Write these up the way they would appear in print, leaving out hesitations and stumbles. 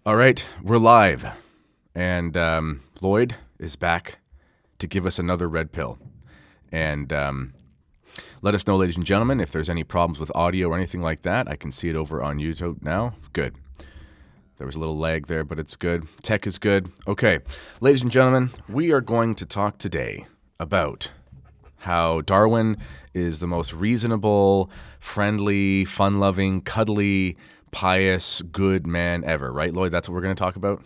All right, we're live, and Lloyd is back to give us another red pill. And let us know, ladies and gentlemen, if there's any problems with audio or anything like that. I can see it over on YouTube now. Good. There was a little lag there, but it's good. Tech is good. Okay, ladies and gentlemen, we are going to talk today about how Darwin is the most reasonable, friendly, fun-loving, cuddly, pious, good man ever. Right, Lloyd? That's what we're going to talk about?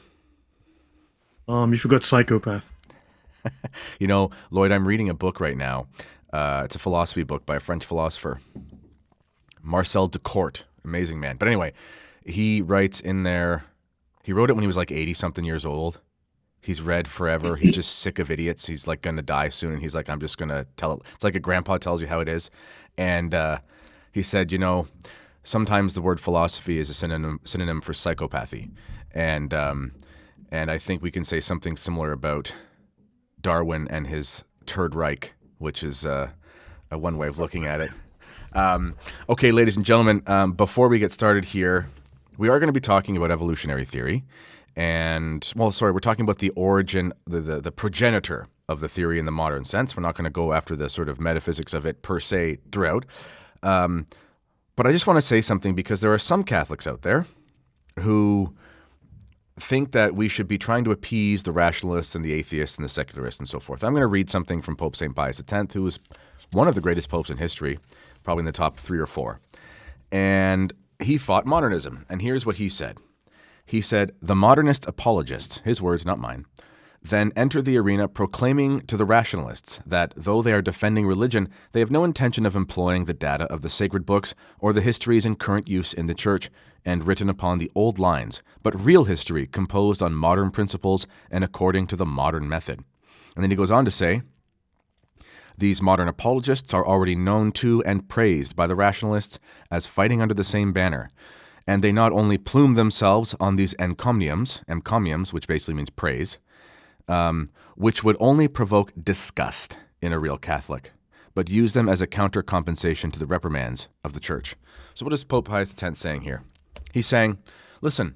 You forgot psychopath. You know, Lloyd, I'm reading a book right now. It's a philosophy book by a French philosopher, Marcel Decourt. Amazing man. But anyway, he writes in there, he wrote it when he was like 80 something years old. He's read forever. He's just sick of idiots. He's like going to die soon. And he's like, I'm just going to tell it. It's like a grandpa tells you how it is. And he said, sometimes the word philosophy is a synonym for psychopathy. And I think we can say something similar about Darwin and his Third Reich, which is a one way of looking at it. Okay, ladies and gentlemen, before we get started here, we are going to be talking about evolutionary theory. And, we're talking about the origin, the progenitor of the theory in the modern sense. We're not going to go after the sort of metaphysics of it per se throughout. But I just want to say something because there are some Catholics out there who think that we should be trying to appease the rationalists and the atheists and the secularists and so forth. I'm going to read something from Pope St. Pius X, who was one of the greatest popes in history, probably in the top 3 or 4. And he fought modernism. And here's what he said. He said, "The modernist apologists," his words, not mine, "then enter the arena proclaiming to the rationalists that, though they are defending religion, they have no intention of employing the data of the sacred books or the histories in current use in the Church and written upon the old lines, but real history composed on modern principles and according to the modern method." And then he goes on to say, "These modern apologists are already known to and praised by the rationalists as fighting under the same banner. And they not only plume themselves on these encomiums, which basically means praise, which would only provoke disgust in a real Catholic, but use them as a counter compensation to the reprimands of the Church." So what is Pope Pius X saying here? He's saying, listen,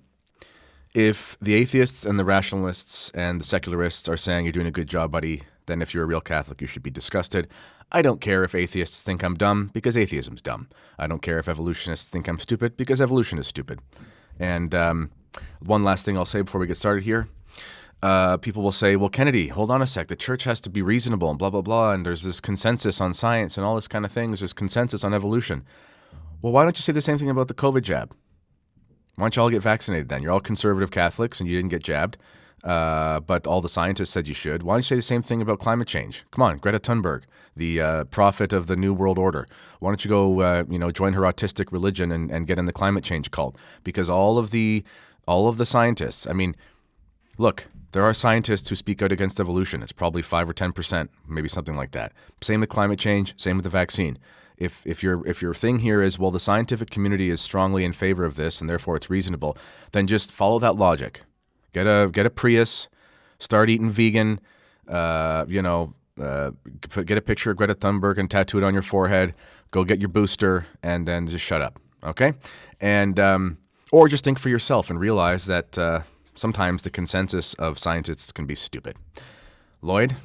if the atheists and the rationalists and the secularists are saying you're doing a good job, buddy, then if you're a real Catholic, you should be disgusted. I don't care if atheists think I'm dumb, because atheism's dumb. I don't care if evolutionists think I'm stupid, because evolution is stupid. And one last thing I'll say before we get started here. People will say, well, Kennedy, hold on a sec. The Church has to be reasonable and blah, blah, blah. And there's this consensus on science and all this kind of things. There's consensus on evolution. Well, why don't you say the same thing about the COVID jab? Why don't you all get vaccinated then? You're all conservative Catholics and you didn't get jabbed. But all the scientists said you should. Why don't you say the same thing about climate change? Come on, Greta Thunberg, the prophet of the New World Order. Why don't you go, join her autistic religion and get in the climate change cult? Because all of the scientists, I mean, look, there are scientists who speak out against evolution. It's probably 5 or 10%, maybe something like that. Same with climate change, same with the vaccine. If your thing here is, well, the scientific community is strongly in favor of this and therefore it's reasonable, then just follow that logic. Get a Prius, start eating vegan, get a picture of Greta Thunberg and tattoo it on your forehead, go get your booster, and then just shut up, okay? And or just think for yourself and realize that sometimes the consensus of scientists can be stupid. Lloyd,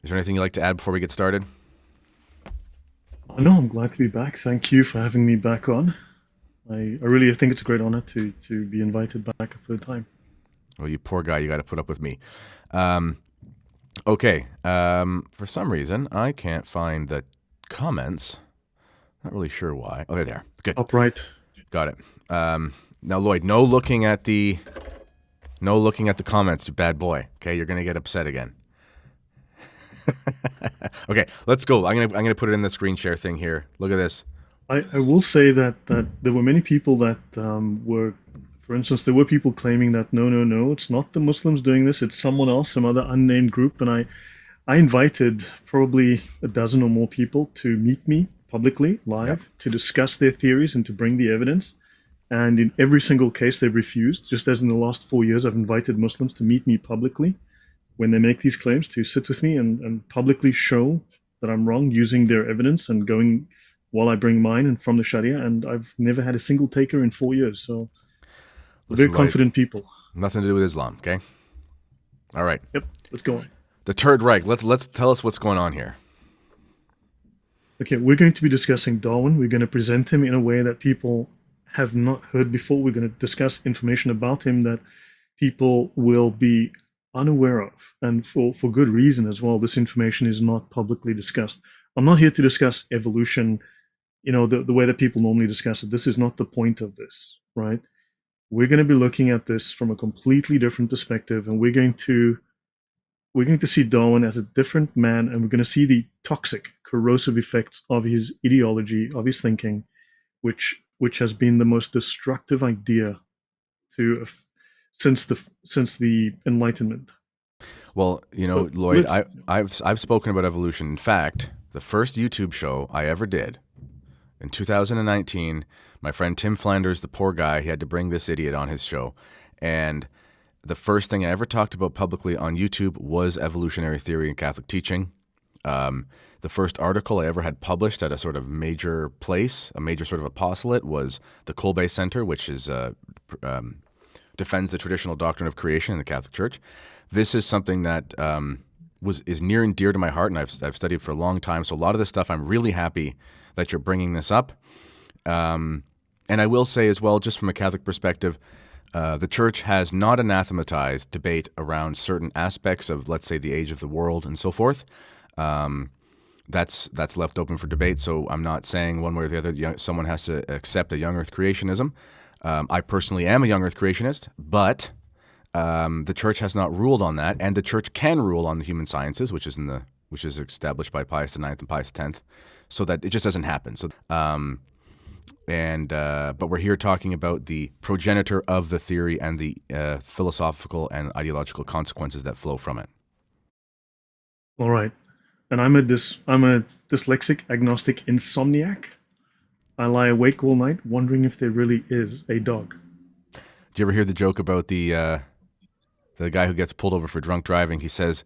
is there anything you'd like to add before we get started? No, I'm glad to be back. Thank you for having me back on. I really think it's a great honor to be invited back a third time. Well, you poor guy, you got to put up with me. Okay. For some reason, I can't find the comments. Not really sure why. Oh, there. Good. Upright. Got it. Now, Lloyd, no looking at the comments, you bad boy. Okay, you're gonna get upset again. Okay, let's go. I'm gonna put it in the screen share thing here. Look at this. I will say that there were many people that were, for instance, there were people claiming that no, it's not the Muslims doing this, it's someone else, some other unnamed group. And I invited probably a dozen or more people to meet me publicly, live, to discuss their theories and to bring the evidence. And in every single case, they've refused. Just as in the last 4 years, I've invited Muslims to meet me publicly when they make these claims, to sit with me and publicly show that I'm wrong using their evidence and going while I bring mine and from the Sharia. And I've never had a single taker in 4 years. So Very Listen, Lloyd, confident people. nothing to do with Islam, okay? All right. Yep, let's go on. The Third Reich. Let's tell us what's going on here. Okay, we're going to be discussing Darwin. We're going to present him in a way that people have not heard before. We're going to discuss information about him that people will be unaware of, and for good reason as well. This information is not publicly discussed. I'm not here to discuss evolution, the way that people normally discuss it. This is not the point of this, right? We're going to be looking at this from a completely different perspective, and we're going to see Darwin as a different man, and we're going to see the toxic, corrosive effects of his ideology, of his thinking, which has been the most destructive idea to since the Enlightenment. Well, But Lloyd, I've spoken about evolution. In fact, the first YouTube show I ever did in 2019, my friend Tim Flanders, the poor guy, he had to bring this idiot on his show, and the first thing I ever talked about publicly on YouTube was evolutionary theory and Catholic teaching. The first article I ever had published at a sort of major place, a major sort of apostolate, was the Kolbe Center, which is defends the traditional doctrine of creation in the Catholic Church. This is something that is near and dear to my heart, and I've studied for a long time. So a lot of this stuff, I'm really happy that you're bringing this up. And I will say as well, just from a Catholic perspective, the Church has not anathematized debate around certain aspects of, let's say, the age of the world and so forth. That's left open for debate. So I'm not saying one way or the other someone has to accept a young Earth creationism. I personally am a young Earth creationist, but the Church has not ruled on that, and the Church can rule on the human sciences, which is established by Pius IX and Pius X, so that it just doesn't happen. So. But we're here talking about the progenitor of the theory and the philosophical and ideological consequences that flow from it. All right, and I'm a dyslexic, agnostic insomniac. I lie awake all night wondering if there really is a dog. Do you ever hear the joke about the guy who gets pulled over for drunk driving? He says,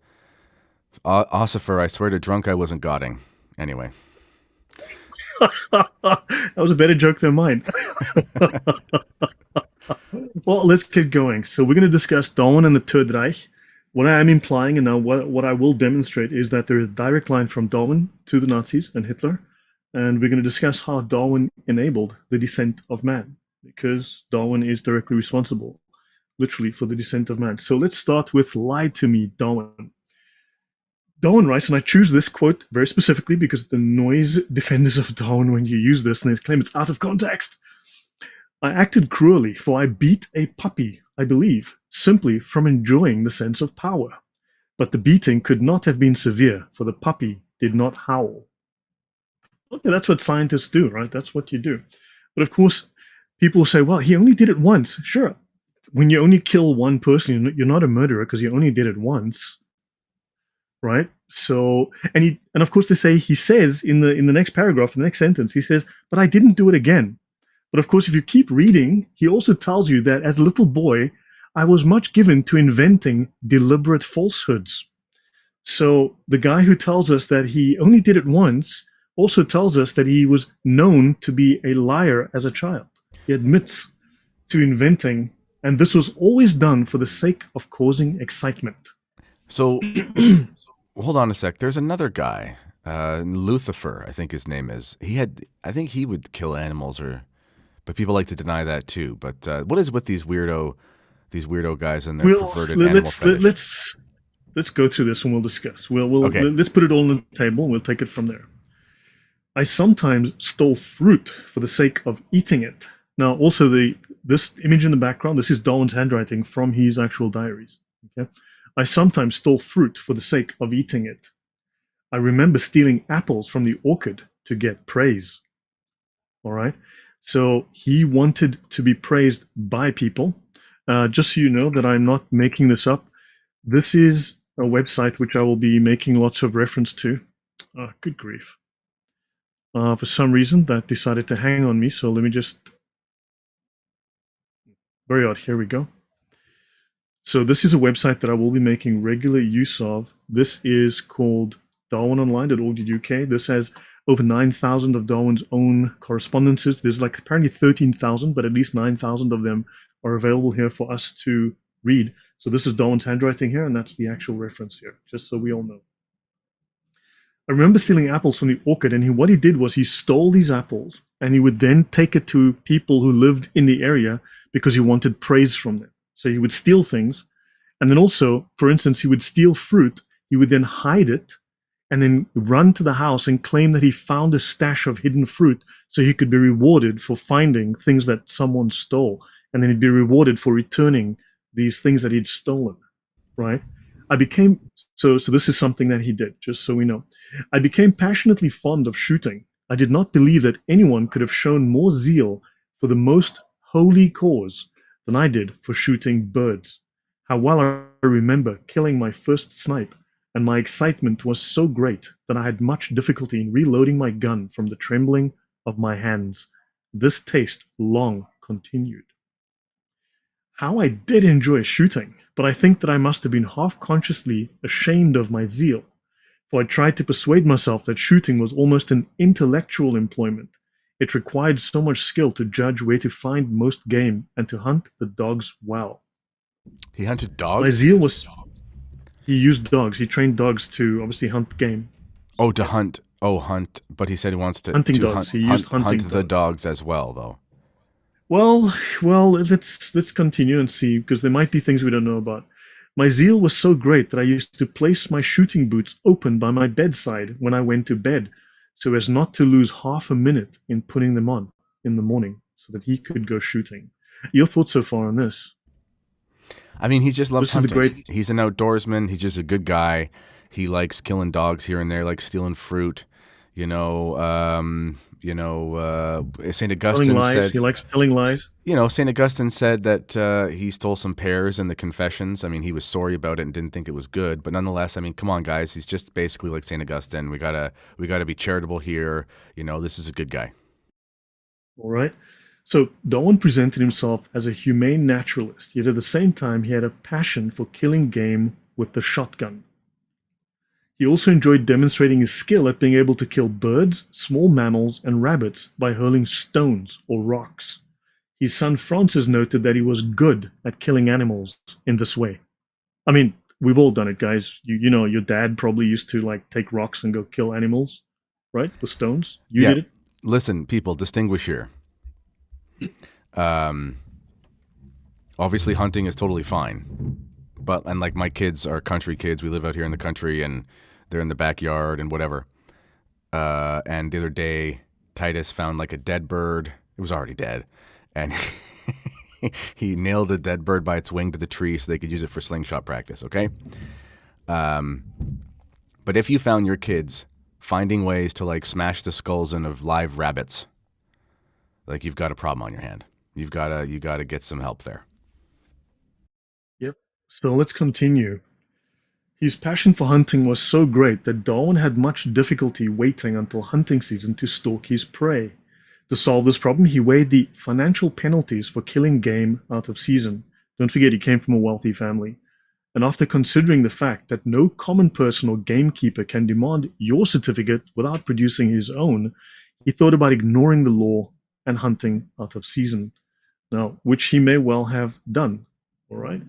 "Ossifer, I swear to drunk I wasn't godding." Anyway. That was a better joke than mine. Well, let's get going. So we're going to discuss Darwin and the Third Reich. What I am implying, and now what I will demonstrate, is that there is a direct line from Darwin to the Nazis and Hitler, and we're going to discuss how Darwin enabled the descent of man, because Darwin is directly responsible, literally, for the descent of man. So let's start with "Lie to Me, Darwin." Darwin writes, and I choose this quote very specifically because it annoys defenders of Darwin when you use this and they claim it's out of context. "I acted cruelly, for I beat a puppy, I believe, simply from enjoying the sense of power. But the beating could not have been severe, for the puppy did not howl." Okay, that's what scientists do, right? That's what you do. But of course, people say, well, he only did it once. Sure. When you only kill one person, you're not a murderer because you only did it once. Right. So, and of course he says in the next paragraph, in the next sentence, he says, "But I didn't do it again." But of course, if you keep reading, he also tells you that as a little boy, I was much given to inventing deliberate falsehoods. So the guy who tells us that he only did it once also tells us that he was known to be a liar as a child. He admits to inventing, and this was always done for the sake of causing excitement. So hold on a sec. There's another guy, Lucifer, I think his name is. I think he would kill animals, but people like to deny that too. But what is with these weirdo guys and their perverted animal fetish? Let's go through this and we'll discuss. Okay. Let's put it all on the table. We'll take it from there. "I sometimes stole fruit for the sake of eating it." Now, also this image in the background, this is Darwin's handwriting from his actual diaries. Okay. "I sometimes stole fruit for the sake of eating it. I remember stealing apples from the orchard to get praise." All right. So he wanted to be praised by people. Just so you know that I'm not making this up. This is a website which I will be making lots of reference to. Good grief. For some reason, that decided to hang on me. So let me just... Very odd. Here we go. So this is a website that I will be making regular use of. This is called darwinonline.org.uk. This has over 9,000 of Darwin's own correspondences. There's like apparently 13,000, but at least 9,000 of them are available here for us to read. So this is Darwin's handwriting here, and that's the actual reference here, just so we all know. I remember stealing apples from the orchard, and what he did was he stole these apples, and he would then take it to people who lived in the area because he wanted praise from them. So he would steal things, and then also, for instance, he would steal fruit. He would then hide it, and then run to the house and claim that he found a stash of hidden fruit, so he could be rewarded for finding things that someone stole, and then he'd be rewarded for returning these things that he'd stolen. Right? I became so this is something that he did, just so we know. I became passionately fond of shooting. I did not believe that anyone could have shown more zeal for the most holy cause than I did for shooting birds. How well I remember killing my first snipe, and my excitement was so great that I had much difficulty in reloading my gun from the trembling of my hands. This taste long continued. How I did enjoy shooting, but I think that I must have been half consciously ashamed of my zeal, for I tried to persuade myself that shooting was almost an intellectual employment. It required so much skill to judge where to find most game and to hunt the dogs well. He hunted My dogs? zeal was he used dogs. He trained dogs to obviously hunt game. Oh, to hunt. Oh, hunt. But he said he wants Hunting to dogs. He used hunting hunt the dogs. dogs as well, though. Well, let's continue and see, because there might be things we don't know about. My zeal was so great that I used to place my shooting boots open by my bedside when I went to bed, so as not to lose half a minute in putting them on in the morning, so that he could go shooting. Your thoughts so far on this? I mean, he just loves This is the hunting. great. He's an outdoorsman. He's just a good guy. He likes killing dogs here and there, like stealing fruit. Saint Telling Augustine lies. said, He likes telling lies. Saint Augustine said that he stole some pears in the Confessions. I mean, he was sorry about it and didn't think it was good, but nonetheless, I mean, come on, guys, he's just basically like Saint Augustine. We gotta be charitable here. This is a good guy. All right. So Darwin presented himself as a humane naturalist, yet at the same time he had a passion for killing game with the shotgun. He also enjoyed demonstrating his skill at being able to kill birds, small mammals, and rabbits by hurling stones or rocks. His son Francis noted that he was good at killing animals in this way. I mean, we've all done it, guys. Your dad probably used to like take rocks and go kill animals, right? With stones. You Yeah. did it. Listen, people, distinguish here. Obviously, hunting is totally fine. And like my kids are country kids. We live out here in the country and they're in the backyard and whatever. And the other day, Titus found like a dead bird. It was already dead. And he nailed the dead bird by its wing to the tree so they could use it for slingshot practice, okay? But if you found your kids finding ways to like smash the skulls in of live rabbits, like you've got a problem on your hand. You gotta get some help there. Yep. So let's continue. His passion for hunting was so great that Darwin had much difficulty waiting until hunting season to stalk his prey. To solve this problem, he weighed the financial penalties for killing game out of season. Don't forget, he came from a wealthy family. And after considering the fact that no common person or gamekeeper can demand your certificate without producing his own, he thought about ignoring the law and hunting out of season. Now, which he may well have done. All right.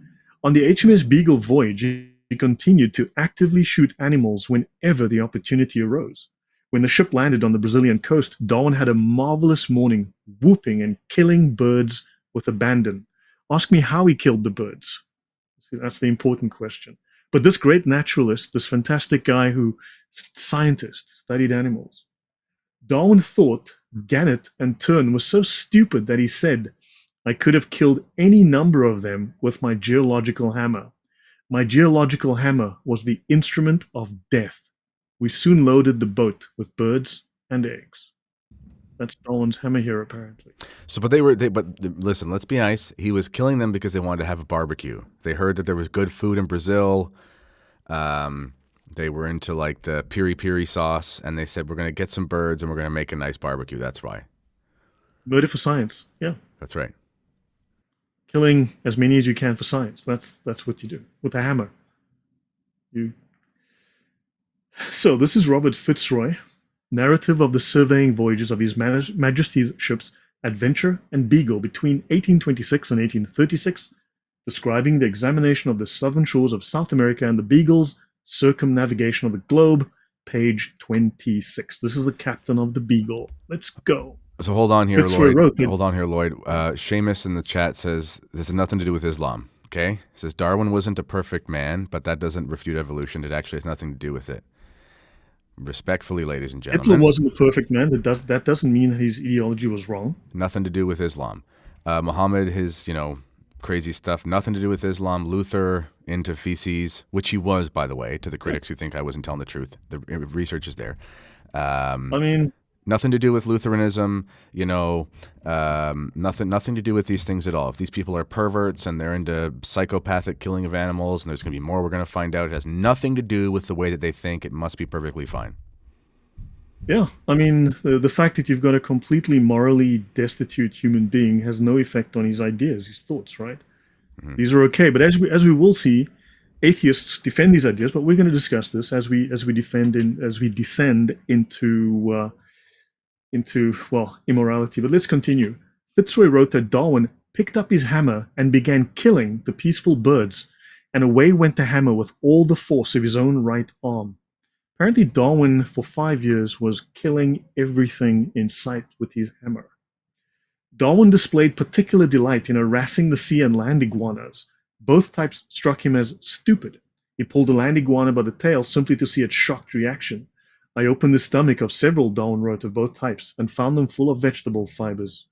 On the HMS Beagle voyage, he continued to actively shoot animals whenever the opportunity arose. When the ship landed on the Brazilian coast, Darwin had a marvelous morning, whooping and killing birds with abandon. Ask me how he killed the birds. See, that's the important question. But this great naturalist, this fantastic guy scientist, studied animals, Darwin thought Gannet and Tern were so stupid that he said, I could have killed any number of them with my geological hammer. My geological hammer was the instrument of death. We soon loaded the boat with birds and eggs. That's Darwin's hammer here, apparently. So, but listen, let's be nice. He was killing them because they wanted to have a barbecue. They heard that there was good food in Brazil. They were into like the piri piri sauce, and they said, we're going to get some birds and we're going to make a nice barbecue. That's why. Murder for science. Yeah. That's right. Killing as many as you can for science. That's what you do with a hammer. So this is Robert Fitzroy. narrative of the surveying voyages of His Majesty's ships Adventure and Beagle between 1826 and 1836, describing the examination of the southern shores of South America and the Beagle's circumnavigation of the globe, page 26. This is the captain of the Beagle. Let's go. So hold on here, Fitzroy Lloyd. wrote that. Hold on here, Lloyd. Seamus in the chat says this has nothing to do with Islam. Okay, he says Darwin wasn't a perfect man, but that doesn't refute evolution. It actually has nothing to do with it. Respectfully, ladies and Hitler gentlemen, wasn't a perfect man. That doesn't mean that his ideology was wrong. nothing to do with Islam. Muhammad, his crazy stuff, nothing to do with Islam. Luther into feces, which he was, by the way, to the critics who think I wasn't telling the truth. The research is there. I mean, Nothing to do with Lutheranism, nothing to do with these things at all. If these people are perverts and they're into psychopathic killing of animals, and there's going to be more we're going to find out, it has nothing to do with the way that they think. It must be perfectly fine. yeah, I mean, the fact that you've got a completely morally destitute human being has no effect on his ideas, his thoughts, right? Mm-hmm. These are okay, but as we will see, atheists defend these ideas. But we're going to discuss this as we descend into immorality. But let's continue. Fitzroy wrote that Darwin picked up his hammer and began killing the peaceful birds, and away went the hammer with all the force of his own right arm. Apparently, Darwin for 5 years was killing everything in sight with his hammer. Darwin displayed particular delight in harassing the sea and land iguanas. Both types struck him as stupid. He pulled a land iguana by the tail simply to see its shocked reaction. I opened the stomach of several, Darwin wrote, of both types, and found them full of vegetable fibers.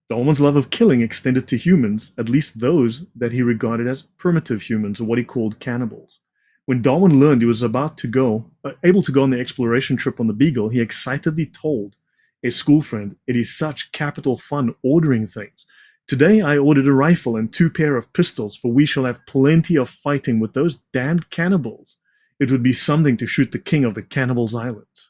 Darwin's love of killing extended to humans, at least those that he regarded as primitive humans, or what he called cannibals. When Darwin learned he was able to go on the exploration trip on the Beagle, he excitedly told a school friend, "It is such capital fun ordering things. Today I ordered a rifle and 2 pair of pistols, for we shall have plenty of fighting with those damned cannibals. It would be something to shoot the king of the cannibals' islands."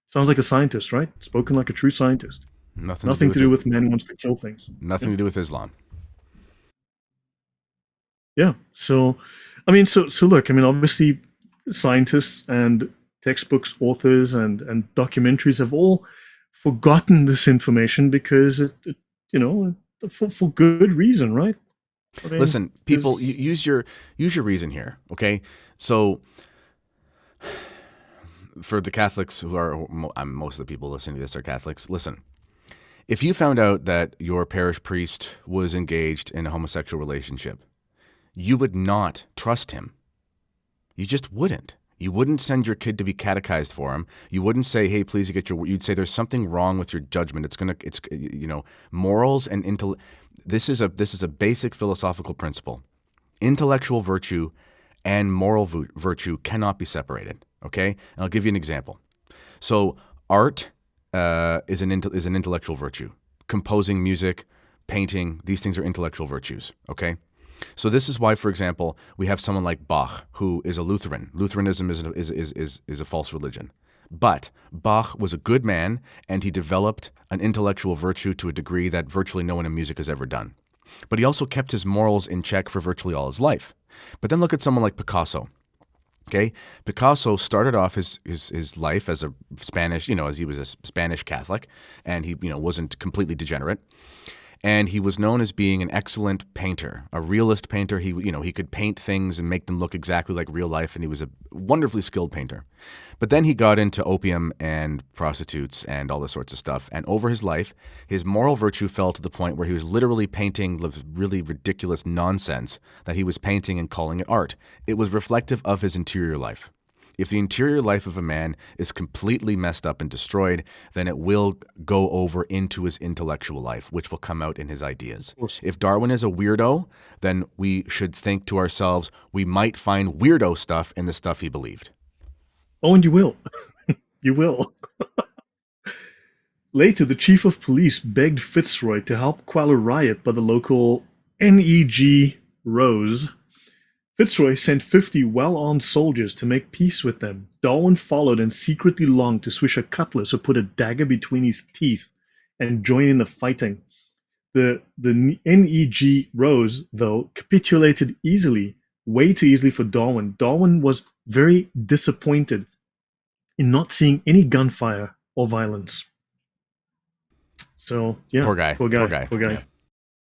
Sounds like a scientist, right? Spoken like a true scientist. Nothing to do with man wants to kill things. Nothing to do with Islam. Yeah. So, I mean, so look, I mean, obviously, scientists and textbooks, authors, and documentaries have all forgotten this information because for good reason, right? I mean, Listen, people, use your reason here, okay? So, for the Catholics who are, most of the people listening to this are Catholics, listen. If you found out that your parish priest was engaged in a homosexual relationship, you would not trust him. You just wouldn't. You wouldn't send your kid to be catechized for him. You wouldn't say, "Hey, please get your." You'd say, "There's something wrong with your judgment. It's morals and This is a basic philosophical principle. Intellectual virtue and moral virtue cannot be separated. Okay, and I'll give you an example. So art is an intellectual virtue. Composing music, painting, these things are intellectual virtues. Okay. So this is why, for example, we have someone like Bach, who is a Lutheran. Lutheranism is a false religion. But Bach was a good man, and he developed an intellectual virtue to a degree that virtually no one in music has ever done. But he also kept his morals in check for virtually all his life. But then look at someone like Picasso. Okay, Picasso started off his life as a Spanish, as he was a Spanish Catholic, and he wasn't completely degenerate. And he was known as being an excellent painter, a realist painter. He could paint things and make them look exactly like real life, and he was a wonderfully skilled painter. But then he got into opium and prostitutes and all this sorts of stuff. And over his life, his moral virtue fell to the point where he was literally painting really ridiculous nonsense that he was painting and calling it art. It was reflective of his interior life. If the interior life of a man is completely messed up and destroyed, then it will go over into his intellectual life, which will come out in his ideas. If Darwin is a weirdo, then we should think to ourselves, we might find weirdo stuff in the stuff he believed. Oh, and you will. You will. Later, the chief of police begged Fitzroy to help quell a riot by the local NEG Rose. Fitzroy sent 50 well-armed soldiers to make peace with them. Darwin followed and secretly longed to swish a cutlass or put a dagger between his teeth and join in the fighting. The NEG Rose, though, capitulated easily, way too easily for Darwin. Darwin was very disappointed in not seeing any gunfire or violence. So yeah, Poor guy. poor Poor guy, guy. poor guy. Yeah.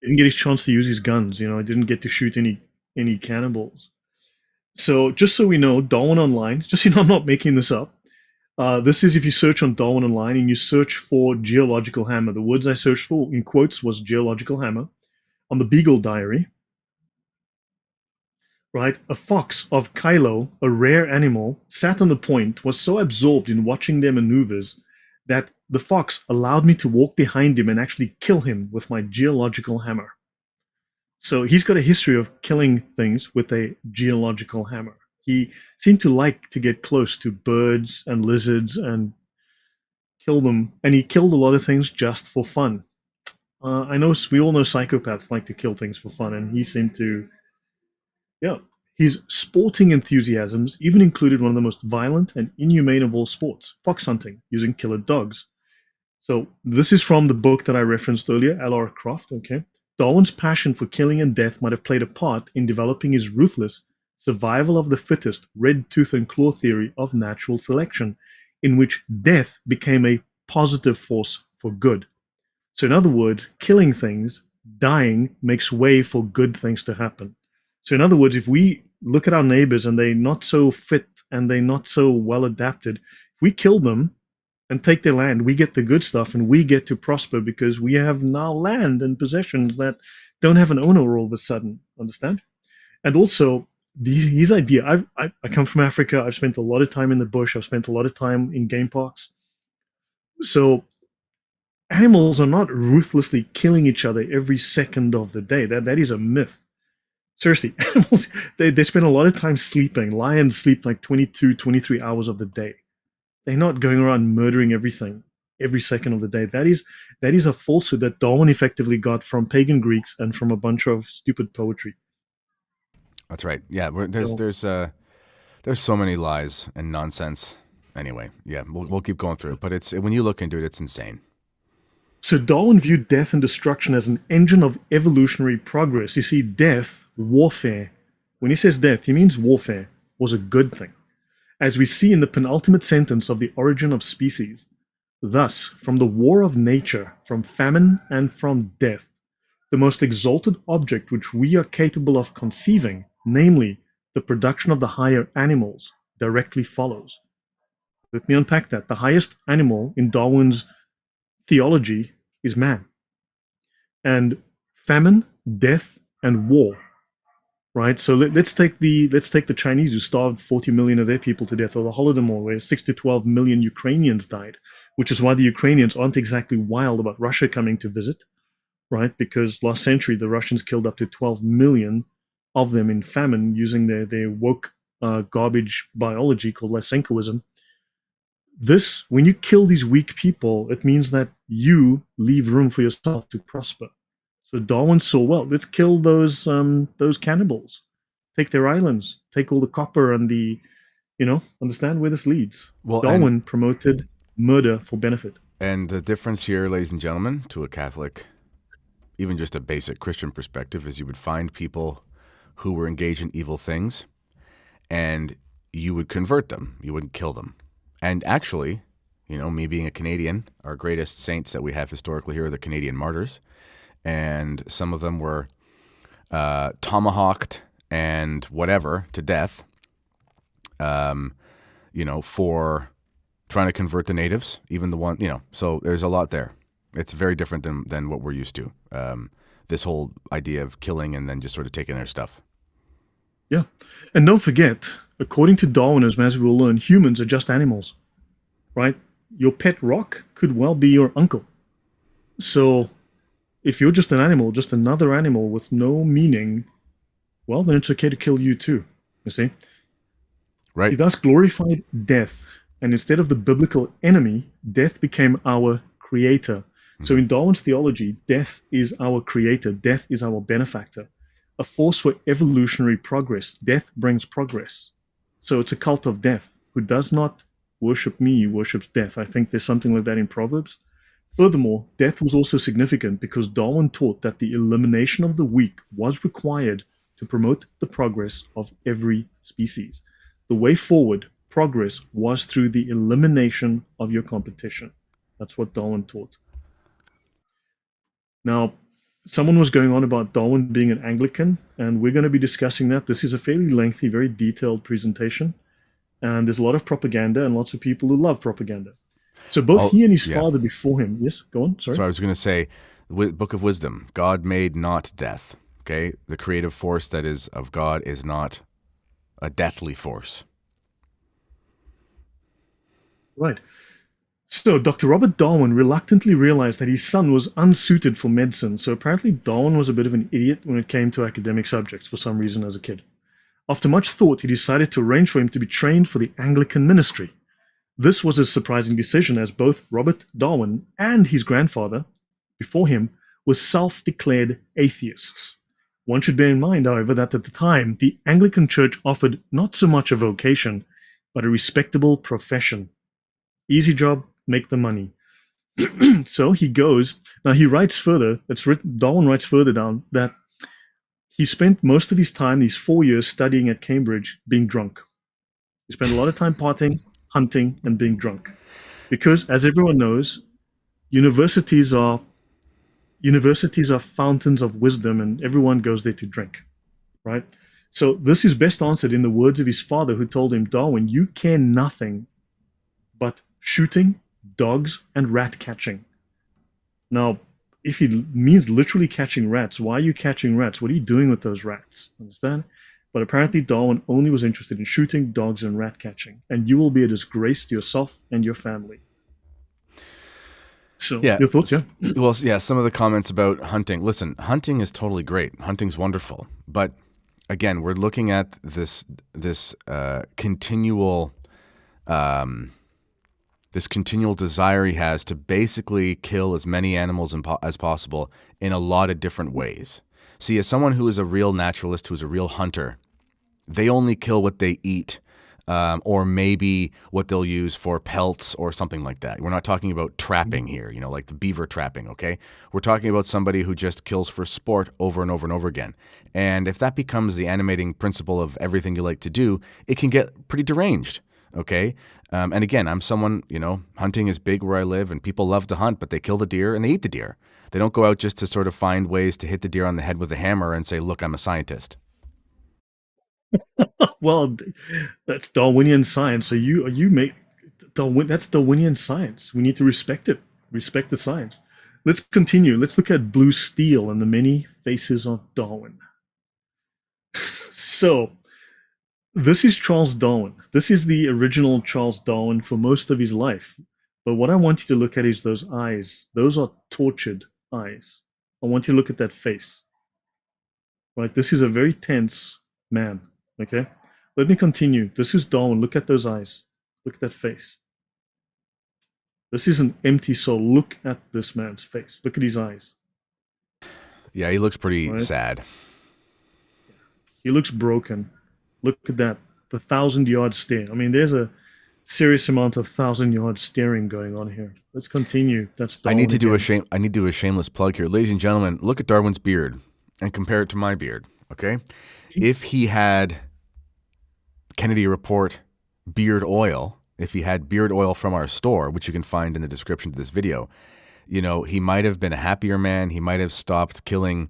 Didn't get his chance to use his guns. I didn't get to shoot any cannibals. So just so we know, Darwin Online. Just so you know, I'm not making this up. This is if you search on Darwin Online and you search for geological hammer. The words I searched for in quotes was geological hammer. On the Beagle Diary, right? A fox of Kylo, a rare animal, sat on the point, was so absorbed in watching their maneuvers that the fox allowed me to walk behind him and actually kill him with my geological hammer. So he's got a history of killing things with a geological hammer. He seemed to like to get close to birds and lizards and kill them. And he killed a lot of things just for fun. I know we all know psychopaths like to kill things for fun, and he seemed to, yeah. His sporting enthusiasms even included one of the most violent and inhumane of all sports, fox hunting, using killer dogs. So this is from the book that I referenced earlier, L.R. Croft. Okay, Darwin's passion for killing and death might have played a part in developing his ruthless survival of the fittest, red tooth and claw theory of natural selection, in which death became a positive force for good. So, in other words, killing things, dying, makes way for good things to happen. So, in other words, if we look at our neighbors and they're not so fit and they're not so well adapted, if we kill them and take their land, we get the good stuff and we get to prosper because we have now land and possessions that don't have an owner all of a sudden. Understand? And also, his idea, I come from Africa. I've spent a lot of time in the bush. I've spent a lot of time in game parks. So animals are not ruthlessly killing each other every second of the day. That is a myth. Seriously, animals, they spend a lot of time sleeping. Lions sleep like 22, 23 hours of the day. They're not going around murdering everything every second of the day. That is a falsehood that Darwin effectively got from pagan Greeks and from a bunch of stupid poetry. That's right. Yeah. So There's so many lies and nonsense. Anyway, yeah, we'll keep going through it. But it's when you look into it, it's insane. So Darwin viewed death and destruction as an engine of evolutionary progress. You see, death, warfare, when he says death, he means warfare, was a good thing, as we see in the penultimate sentence of The Origin of Species. Thus, from the war of nature, from famine, and from death, the most exalted object which we are capable of conceiving, namely the production of the higher animals, directly follows. Let me unpack that. The highest animal in Darwin's theology is man. And famine, death, and war. Right. So let's take the Chinese who starved 40 million of their people to death, or the Holodomor, where 6 to 12 million Ukrainians died, which is why the Ukrainians aren't exactly wild about Russia coming to visit, right? Because last century the Russians killed up to 12 million of them in famine using their woke garbage biology called Lysenkoism. This, when you kill these weak people, it means that you leave room for yourself to prosper. So Darwin saw, well, let's kill those cannibals, take their islands, take all the copper and understand where this leads. Well, Darwin promoted murder for benefit. and the difference here, ladies and gentlemen, to a Catholic, even just a basic Christian perspective, is you would find people who were engaged in evil things, and you would convert them. You wouldn't kill them. And actually, me being a Canadian, our greatest saints that we have historically here are the Canadian martyrs. And some of them were tomahawked and whatever to death, for trying to convert the natives, even the one, so there's a lot there. It's very different than what we're used to. This whole idea of killing and then just sort of taking their stuff. Yeah. And don't forget, according to Darwinism, as we will learn, humans are just animals, right? Your pet rock could well be your uncle. So if you're just an animal, just another animal with no meaning, well, then it's okay to kill you too. You see? He Right. thus glorified death, and instead of the biblical enemy, death became our creator. So in Darwin's theology, death is our creator, death is our benefactor, a force for evolutionary progress. Death brings progress. So it's a cult of death. Who does not worship me worships death. I think there's something like that in Proverbs. Furthermore, death was also significant because Darwin taught that the elimination of the weak was required to promote the progress of every species. The way forward progress was through the elimination of your competition. That's what Darwin taught. Now, someone was going on about Darwin being an Anglican, and we're going to be discussing that. This is a fairly lengthy, very detailed presentation, and there's a lot of propaganda and lots of people who love propaganda. So both Oh, he and his yeah. father before him, yes, go on, sorry. So I was going to say, Book of Wisdom, God made not death. Okay, the creative force that is of God is not a deathly force. Right. So Dr. Robert Darwin reluctantly realized that his son was unsuited for medicine. So apparently Darwin was a bit of an idiot when it came to academic subjects for some reason as a kid. After much thought, he decided to arrange for him to be trained for the Anglican ministry. This was a surprising decision as both Robert Darwin and his grandfather before him were self-declared atheists. One should bear in mind, however, that at the time, the Anglican Church offered not so much a vocation, but a respectable profession. Easy job, make the money. So he goes. Now he writes further. Darwin writes further down that he spent most of his time, these 4 years studying at Cambridge, being drunk. He spent a lot of time partying, hunting, and being drunk, because, as everyone knows, universities are universities are fountains of wisdom, and everyone goes there to drink, right? So this is best answered in the words of his father, who told him, Darwin, you care nothing but shooting, dogs, and rat catching. Now, if he means literally catching rats, why are you catching rats? What are you doing with those rats? Understand? But apparently, Darwin only was interested in shooting, dogs, and rat catching. And you will be a disgrace to yourself and your family. So, Yeah. your thoughts, yeah? Well, yeah, some of the comments about hunting. Listen, hunting is totally great. Hunting's wonderful. But again, we're looking at this continual this continual desire he has to basically kill as many animals as possible in a lot of different ways. See, as someone who is a real naturalist, who is a real hunter, they only kill what they eat, or maybe what they'll use for pelts or something like that. We're not talking about trapping here, like the beaver trapping, okay? We're talking about somebody who just kills for sport over and over and over again. And if that becomes the animating principle of everything you like to do, it can get pretty deranged, okay? And again, I'm someone, hunting is big where I live, and people love to hunt, but they kill the deer and they eat the deer. They don't go out just to sort of find ways to hit the deer on the head with a hammer and say, look, I'm a scientist. Well, that's Darwinian science. So you make that's Darwinian science. We need to respect it. Respect the science. Let's continue. Let's look at Blue Steel and the many faces of Darwin. So this is Charles Darwin. This is the original Charles Darwin for most of his life. But what I want you to look at is those eyes. Those are tortured eyes. I want you to look at that face. Right? This is a very tense man. Okay? Let me continue. This is Darwin. Look at those eyes. Look at that face. This is an empty soul. Look at this man's face. Look at his eyes. Yeah, he looks pretty Right? sad. He looks broken. Look at that. The 1,000-yard stare. I mean, there's a serious amount of 1,000-yard staring going on here. Let's continue. That's Darwin again. I need to do a shameless plug here. Ladies and gentlemen, look at Darwin's beard and compare it to my beard, okay? If he had Kennedy Report beard oil, if he had beard oil from our store, which you can find in the description of this video, he might have been a happier man. He might have stopped killing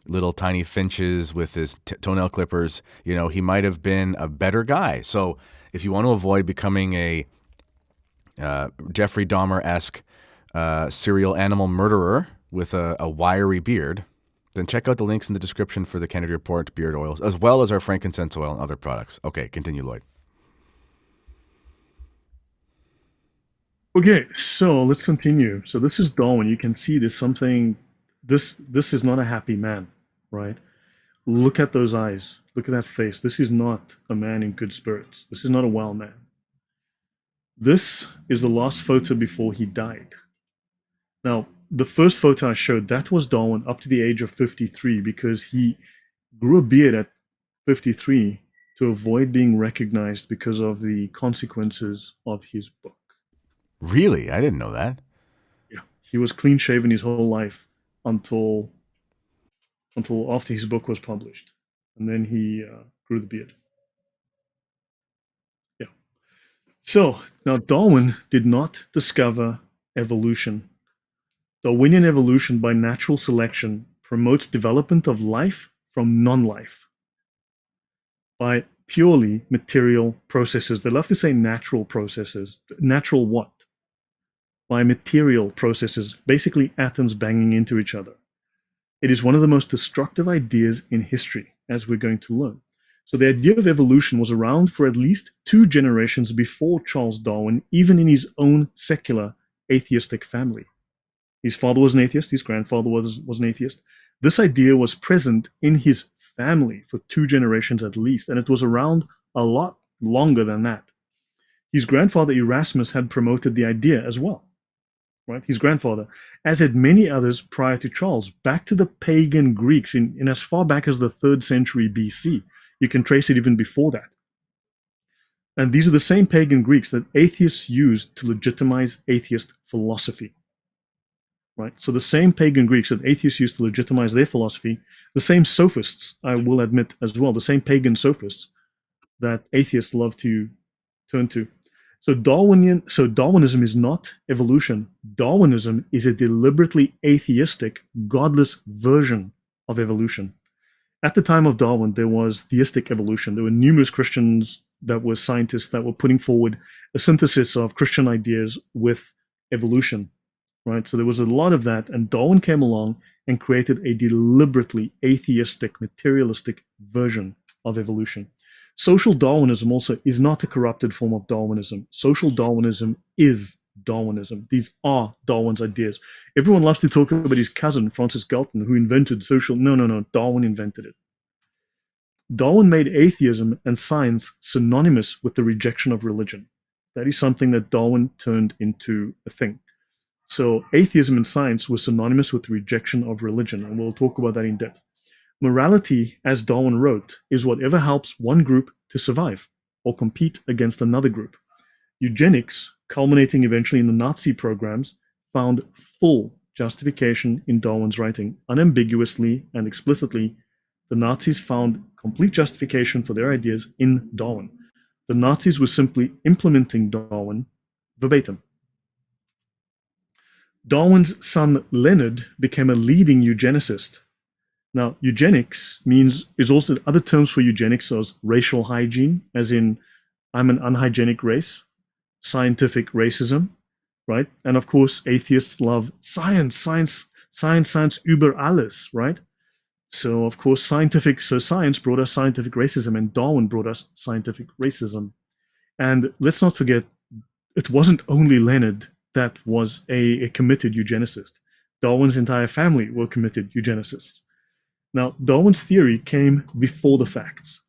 little tiny finches with his toenail clippers. He might have been a better guy. So if you want to avoid becoming a Jeffrey Dahmer-esque serial animal murderer with a wiry beard, then check out the links in the description for the Kennedy Report beard oils, as well as our frankincense oil and other products. Okay, continue, Lloyd. Okay, so let's continue. So this is Darwin. You can see there's something. This is not a happy man, right? Look at those eyes. Look at that face. This is not a man in good spirits. This is not a well man. This is the last photo before he died. Now, the first photo I showed, that was Darwin up to the age of 53 because he grew a beard at 53 to avoid being recognized because of the consequences of his book. Really? I didn't know that. Yeah, he was clean shaven his whole life until after his book was published, and then he grew the beard. Yeah. So now Darwin did not discover evolution. Darwinian evolution by natural selection promotes development of life from non-life by purely material processes. They love to say natural processes. Natural what? By material processes, basically atoms banging into each other. It is one of the most destructive ideas in history, as we're going to learn. So the idea of evolution was around for at least 2 generations before Charles Darwin, even in his own secular atheistic family. His father was an atheist, his grandfather was an atheist. This idea was present in his family for 2 generations at least, and it was around a lot longer than that. His grandfather Erasmus had promoted the idea as well, right? His grandfather, as had many others prior to Charles, back to the pagan Greeks in as far back as the 3rd century BC. You can trace it even before that. And these are the same pagan Greeks that atheists used to legitimize atheist philosophy. Right? So the same pagan Greeks that atheists used to legitimize their philosophy, the same sophists, I will admit as well, the same pagan sophists that atheists love to turn to. So Darwinism is not evolution. Darwinism is a deliberately atheistic, godless version of evolution. At the time of Darwin, there was theistic evolution. There were numerous Christians that were scientists that were putting forward a synthesis of Christian ideas with evolution, right? So there was a lot of that, and Darwin came along and created a deliberately atheistic, materialistic version of evolution. Social Darwinism also is not a corrupted form of Darwinism. Social Darwinism is Darwinism. These are Darwin's ideas. Everyone loves to talk about his cousin, Francis Galton, who invented social. No. Darwin invented it. Darwin made atheism and science synonymous with the rejection of religion. That is something that Darwin turned into a thing. So atheism and science were synonymous with the rejection of religion, and we'll talk about that in depth. Morality, as Darwin wrote, is whatever helps one group to survive or compete against another group. Eugenics, culminating eventually in the Nazi programs, found full justification in Darwin's writing. Unambiguously and explicitly, the Nazis found complete justification for their ideas in Darwin. The Nazis were simply implementing Darwin verbatim. Darwin's son Leonard became a leading eugenicist. Now, eugenics is also other terms for eugenics as racial hygiene, as in I'm an unhygienic race, scientific racism, right? And of course, atheists love science über alles, right? So of course, science brought us scientific racism, and Darwin brought us scientific racism. And let's not forget, it wasn't only Leonard that was a committed eugenicist. Darwin's entire family were committed eugenicists. Now, Darwin's theory came before the facts.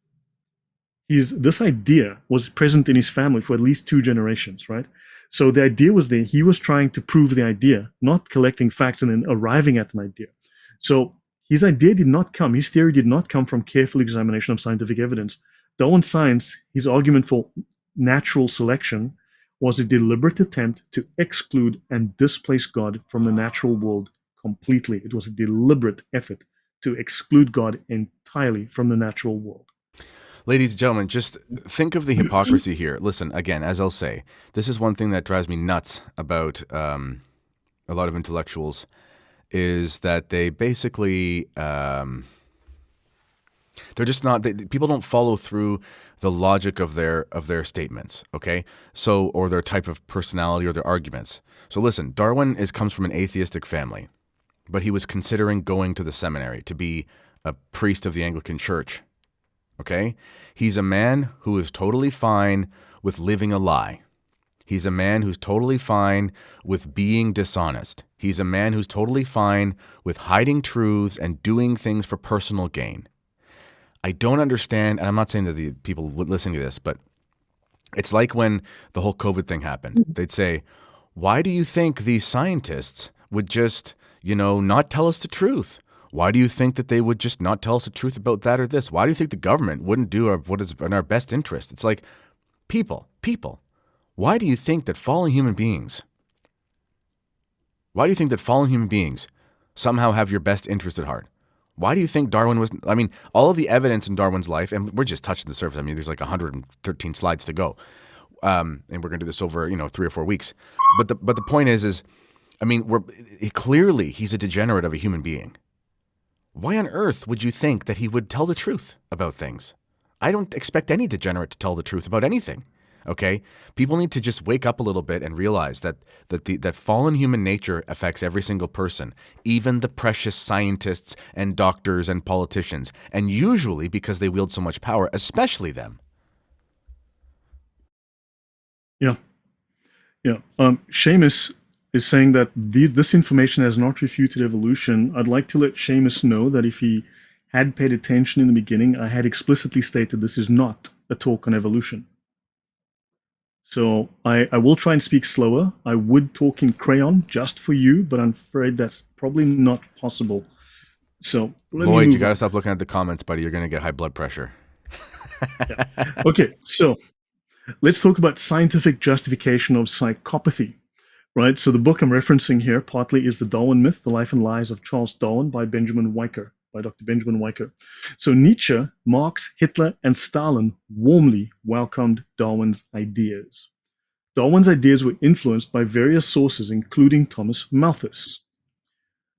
This idea was present in his family for at least 2 generations, right? So the idea was there. He was trying to prove the idea, not collecting facts and then arriving at an idea. So his idea did not come, his theory did not come from careful examination of scientific evidence. Darwin's science, his argument for natural selection, was a deliberate attempt to exclude and displace God from the natural world completely. It was a deliberate effort to exclude God entirely from the natural world. Ladies and gentlemen, just think of the hypocrisy here. Listen, again, as I'll say, this is one thing that drives me nuts about a lot of intellectuals, is that they basically, they're just not, people don't follow through the logic of their statements, okay? So, or their type of personality or their arguments. So listen, Darwin comes from an atheistic family, but he was considering going to the seminary to be a priest of the Anglican Church. Okay? He's a man who is totally fine with living a lie. He's a man who's totally fine with being dishonest. He's a man who's totally fine with hiding truths and doing things for personal gain. I don't understand, and I'm not saying that the people listening to this, but it's like when the whole COVID thing happened. They'd say, why do you think these scientists would just, not tell us the truth? Why do you think that they would just not tell us the truth about that or this? Why do you think the government wouldn't do what is in our best interest? It's like, people, why do you think that fallen human beings somehow have your best interest at heart? Why do you think Darwin was, all of the evidence in Darwin's life, and we're just touching the surface. There's like 113 slides to go. And we're going to do this over 3 or 4 weeks. But the point is, I mean, clearly he's a degenerate of a human being. Why on earth would you think that he would tell the truth about things? I don't expect any degenerate to tell the truth about anything. Okay, people need to just wake up a little bit and realize that fallen human nature affects every single person, even the precious scientists and doctors and politicians, and usually because they wield so much power, especially them. Yeah, yeah. Seamus is saying that this information has not refuted evolution. I'd like to let Seamus know that if he had paid attention in the beginning, I had explicitly stated this is not a talk on evolution. So I will try and speak slower. I would talk in crayon just for you, but I'm afraid that's probably not possible. So Lloyd, you got to stop looking at the comments, buddy. You're going to get high blood pressure. Yeah. Okay, so let's talk about scientific justification of psychopathy, right? So the book I'm referencing here partly is The Darwin Myth, The Life and Lies of Charles Darwin by Dr. Benjamin Weicker. So Nietzsche, Marx, Hitler, and Stalin warmly welcomed Darwin's ideas. Darwin's ideas were influenced by various sources, including Thomas Malthus.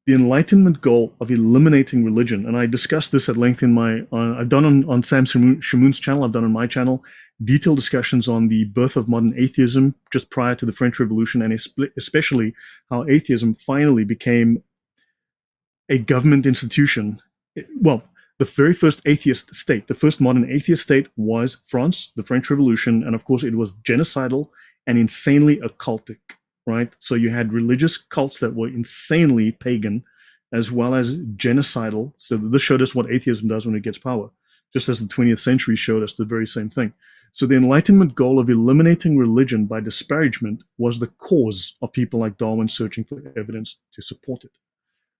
The Enlightenment goal of eliminating religion, and I discussed this at length in my, I've done on Sam Shamoun's channel, I've done on my channel, detailed discussions on the birth of modern atheism just prior to the French Revolution, and especially how atheism finally became a government institution. Well, the very first atheist state, the first modern atheist state was France, the French Revolution, and of course it was genocidal and insanely occultic, right? So you had religious cults that were insanely pagan as well as genocidal. So this showed us what atheism does when it gets power, just as the 20th century showed us the very same thing. So the Enlightenment goal of eliminating religion by disparagement was the cause of people like Darwin searching for evidence to support it.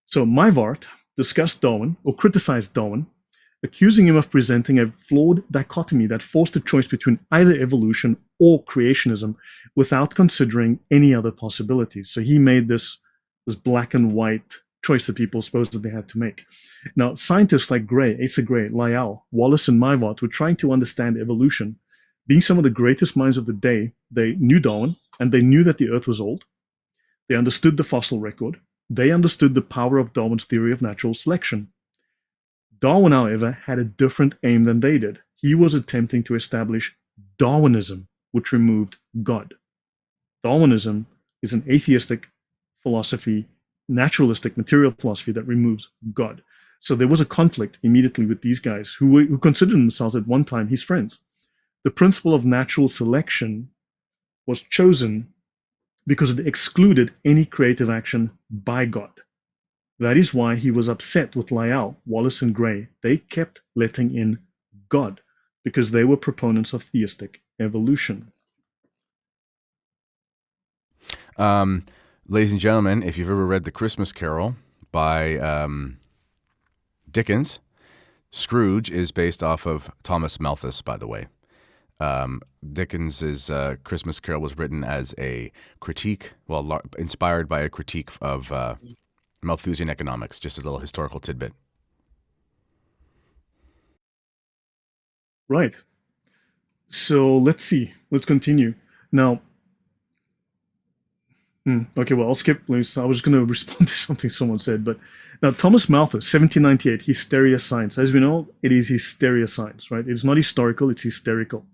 So Mivart discussed Darwin, or criticized Darwin, accusing him of presenting a flawed dichotomy that forced a choice between either evolution or creationism without considering any other possibilities. So he made this black and white choice that people supposedly had to make. Now, scientists like Gray, Asa Gray, Lyell, Wallace, and Mivart were trying to understand evolution. Being some of the greatest minds of the day, they knew Darwin, and they knew that the Earth was old. They understood the fossil record. They understood the power of Darwin's theory of natural selection. Darwin, however, had a different aim than they did. He was attempting to establish Darwinism, which removed God. Darwinism is an atheistic philosophy, naturalistic material philosophy that removes God. So there was a conflict immediately with these guys who considered themselves at one time his friends. The principle of natural selection was chosen because it excluded any creative action by God. That is why he was upset with Lyell, Wallace, and Gray. They kept letting in God because they were proponents of theistic evolution. Ladies and gentlemen, if you've ever read The Christmas Carol by Dickens, Scrooge is based off of Thomas Malthus, by the way. Dickens's Christmas Carol was written as a critique, inspired by a critique of Malthusian economics, just as a little historical tidbit. Right. So let's see. Let's continue. Now, okay, well, I'll skip. I was going to respond to something someone said, but now Thomas Malthus, 1798, Hysteria Science. As we know, it is hysteria science, right? It's not historical, it's hysterical.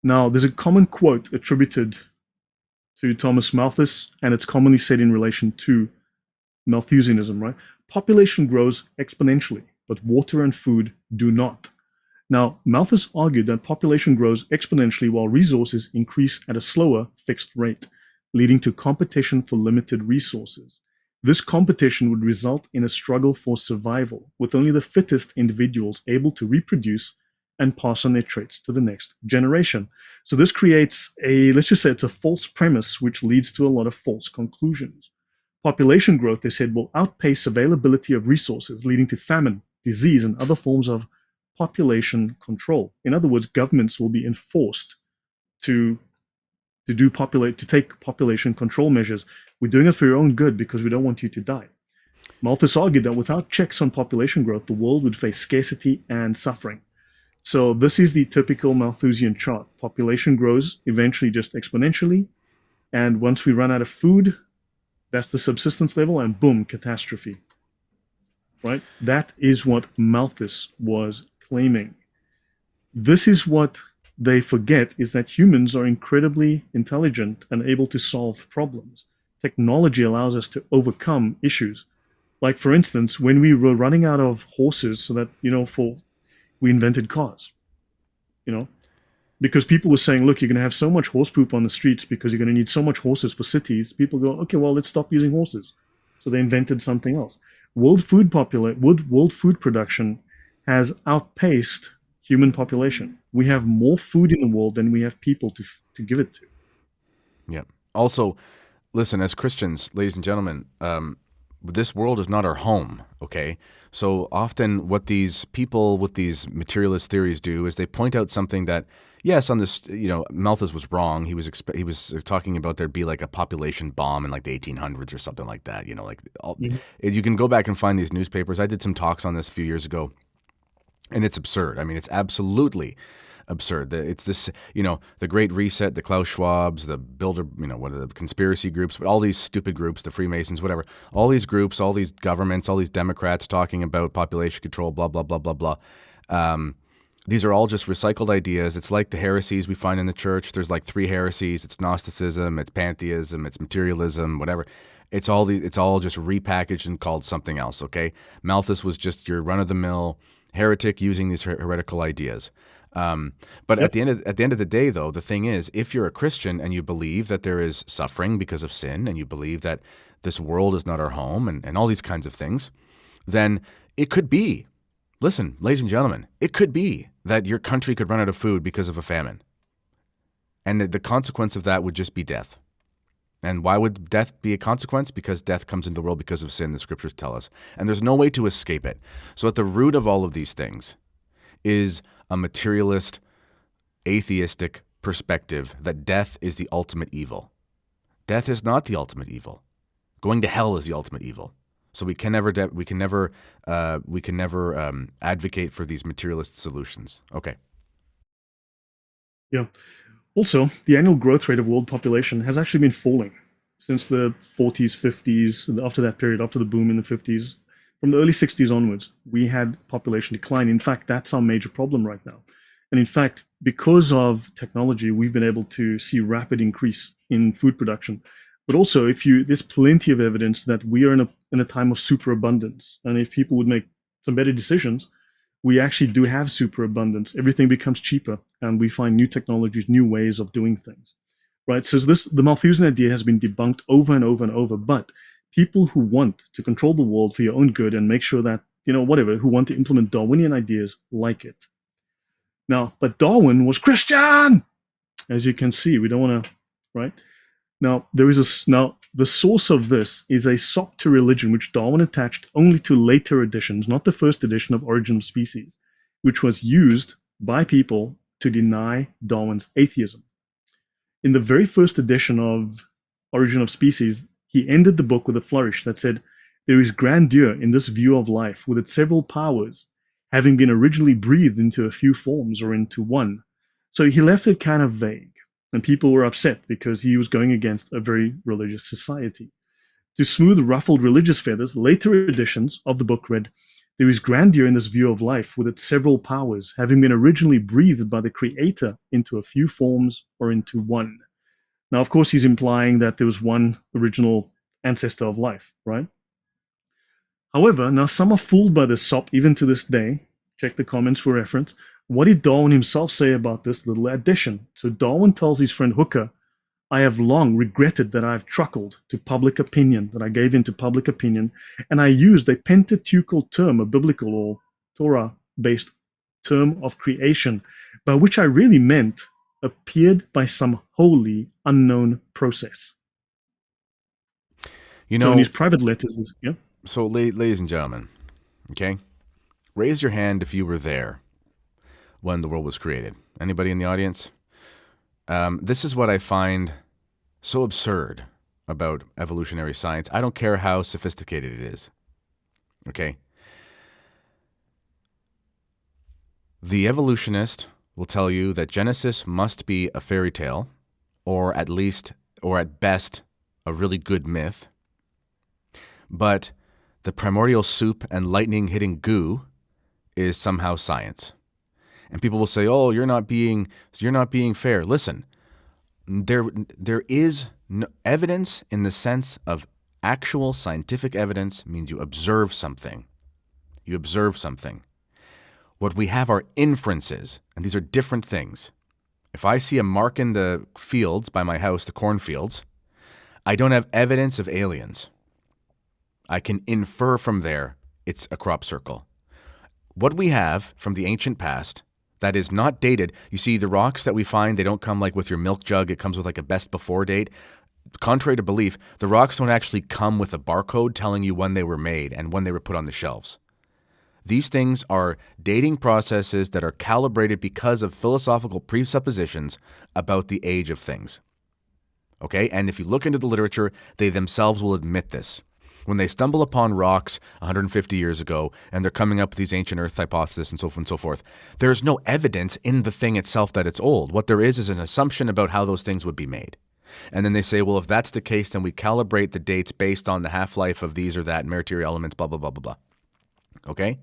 Now, there's a common quote attributed to Thomas Malthus, and it's commonly said in relation to Malthusianism, right? Population grows exponentially, but water and food do not. Now, Malthus argued that population grows exponentially while resources increase at a slower, fixed rate, leading to competition for limited resources. This competition would result in a struggle for survival, with only the fittest individuals able to reproduce and pass on their traits to the next generation. So this creates let's just say it's a false premise, which leads to a lot of false conclusions. Population growth, they said, will outpace availability of resources, leading to famine, disease, and other forms of population control. In other words, governments will be enforced to take population control measures. We're doing it for your own good because we don't want you to die. Malthus argued that without checks on population growth, the world would face scarcity and suffering. So this is the typical Malthusian chart. Population grows eventually just exponentially. And once we run out of food, that's the subsistence level, and boom, catastrophe. Right? That is what Malthus was claiming. This is what they forget, is that humans are incredibly intelligent and able to solve problems. Technology allows us to overcome issues. Like, for instance, when we were running out of horses, so that, we invented cars, you know, because people were saying, look, you're going to have so much horse poop on the streets because you're going to need so much horses for cities. People go, okay, well, let's stop using horses. So they invented something else. World food production has outpaced human population. We have more food in the world than we have people to give it to. Yeah. Also, listen, as Christians, ladies and gentlemen, this world is not our home, okay? So often what these people with these materialist theories do is they point out something that, yes, on this, Malthus was wrong. He was talking about there'd be like a population bomb in like the 1800s or something like that, you can go back and find these newspapers. I did some talks on this a few years ago, and it's absurd. I mean, it's absolutely absurd. It's this, the Great Reset, the Klaus Schwabs, the Builder, what are the conspiracy groups, but all these stupid groups, the Freemasons, whatever, all these groups, all these governments, all these Democrats talking about population control, blah, blah, blah, blah, blah. These are all just recycled ideas. It's like the heresies we find in the church. There's like 3 heresies. It's Gnosticism, it's pantheism, it's materialism, whatever. It's all just repackaged and called something else, okay? Malthus was just your run-of-the-mill heretic using these heretical ideas. But at the end of the day, though, the thing is, if you're a Christian and you believe that there is suffering because of sin, and you believe that this world is not our home, and all these kinds of things, then it could be, listen, ladies and gentlemen, it could be that your country could run out of food because of a famine. And the consequence of that would just be death. And why would death be a consequence? Because death comes into the world because of sin, the scriptures tell us. And there's no way to escape it. So at the root of all of these things is a materialist, atheistic perspective that death is the ultimate evil. Death is not the ultimate evil. Going to hell is the ultimate evil. So we can never advocate for these materialist solutions. Okay. Yeah. Also, the annual growth rate of world population has actually been falling since the 40s, 50s, after that period, after the boom in the 50s. From the early 60s onwards, we had population decline. In fact, that's our major problem right now. And in fact, because of technology, we've been able to see rapid increase in food production. But also, there's plenty of evidence that we are in a time of superabundance. And if people would make some better decisions, we actually do have superabundance. Everything becomes cheaper, and we find new technologies, new ways of doing things. Right? So the Malthusian idea has been debunked over and over and over, but people who want to control the world for your own good and make sure that, who want to implement Darwinian ideas like it. Now, but Darwin was Christian! As you can see, we don't want to, right? Now, the source of this is a sop to religion, which Darwin attached only to later editions, not the first edition of Origin of Species, which was used by people to deny Darwin's atheism. In the very first edition of Origin of Species, he ended the book with a flourish that said, "There is grandeur in this view of life, with its several powers, having been originally breathed into a few forms or into one." So he left it kind of vague, and people were upset because he was going against a very religious society. To smooth ruffled religious feathers, later editions of the book read, "There is grandeur in this view of life, with its several powers, having been originally breathed by the Creator into a few forms or into one." Now, of course, he's implying that there was one original ancestor of life, right? However, now some are fooled by this sop even to this day. Check the comments for reference. What did Darwin himself say about this little addition? So Darwin tells his friend Hooker, "I have long regretted that I have truckled to public opinion, that I gave in to public opinion, and I used a Pentateuchal term, a biblical or Torah-based term of creation, by which I really meant appeared by some wholly unknown process." So in his private letters, yeah. So, ladies and gentlemen, okay, raise your hand if you were there when the world was created. Anybody in the audience? This is what I find so absurd about evolutionary science. I don't care how sophisticated it is. Okay? The evolutionist will tell you that Genesis must be a fairy tale, or at least, or at best, a really good myth. But the primordial soup and lightning hitting goo is somehow science. And people will say, "Oh, you're not being fair." Listen, there is no evidence in the sense of actual scientific evidence means you observe something. You observe something. What we have are inferences, and these are different things. If I see a mark in the fields by my house, the cornfields, I don't have evidence of aliens. I can infer from there it's a crop circle. What we have from the ancient past that is not dated, you see the rocks that we find, they don't come like with your milk jug, it comes with like a best before date. Contrary to belief, the rocks don't actually come with a barcode telling you when they were made and when they were put on the shelves. These things are dating processes that are calibrated because of philosophical presuppositions about the age of things. Okay? And if you look into the literature, they themselves will admit this. When they stumble upon rocks 150 years ago and they're coming up with these ancient Earth hypotheses and so forth and so forth, there's no evidence in the thing itself that it's old. What there is an assumption about how those things would be made. And then they say, well, if that's the case, then we calibrate the dates based on the half-life of these or that material elements, blah, blah, blah, blah, blah. Okay?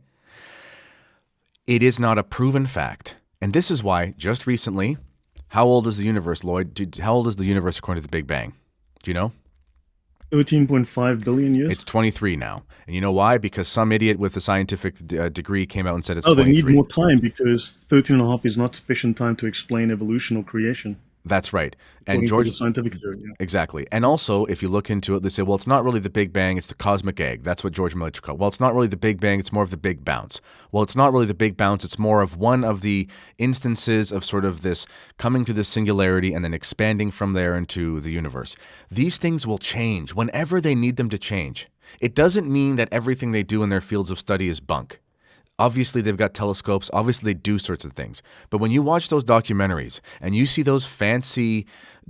It is not a proven fact. And this is why, just recently, how old is the universe, Lloyd? How old is the universe according to the Big Bang? Do you know? 13.5 billion years? It's 23 now. And you know why? Because some idiot with a scientific degree came out and said it's Oh, they 23. need more time because 13 and a half is not sufficient time to explain evolution or creation. That's right. And According George, to the scientific theory, yeah. exactly. And also, if you look into it, they say, well, it's not really the Big Bang, it's the cosmic egg. That's what George Miller called. Well, it's not really the Big Bang, it's more of the Big Bounce. Well, it's not really the Big Bounce, it's more of one of the instances of sort of this coming to this singularity and then expanding from there into the universe. These things will change whenever they need them to change. It doesn't mean that everything they do in their fields of study is bunk. Obviously, they've got telescopes. Obviously, they do sorts of things. But when you watch those documentaries and you see those fancy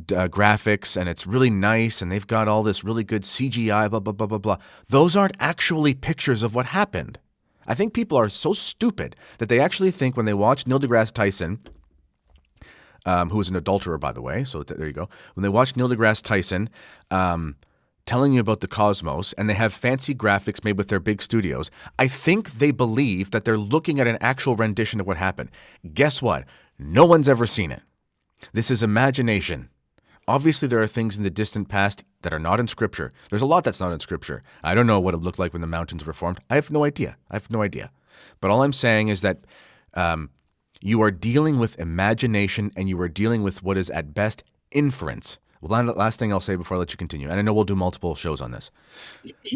graphics and it's really nice and they've got all this really good CGI, blah, blah, blah, blah, blah, those aren't actually pictures of what happened. I think people are so stupid that they actually think when they watch Neil deGrasse Tyson, who is an adulterer, by the way, so there you go. When they watch Neil deGrasse Tyson telling you about the cosmos, and they have fancy graphics made with their big studios, I think they believe that they're looking at an actual rendition of what happened. Guess what? No one's ever seen it. This is imagination. Obviously, there are things in the distant past that are not in Scripture. There's a lot that's not in Scripture. I don't know what it looked like when the mountains were formed. I have no idea. But all I'm saying is that you are dealing with imagination and you are dealing with what is at best inference. Well, last thing I'll say before I let you continue, and I know we'll do multiple shows on this.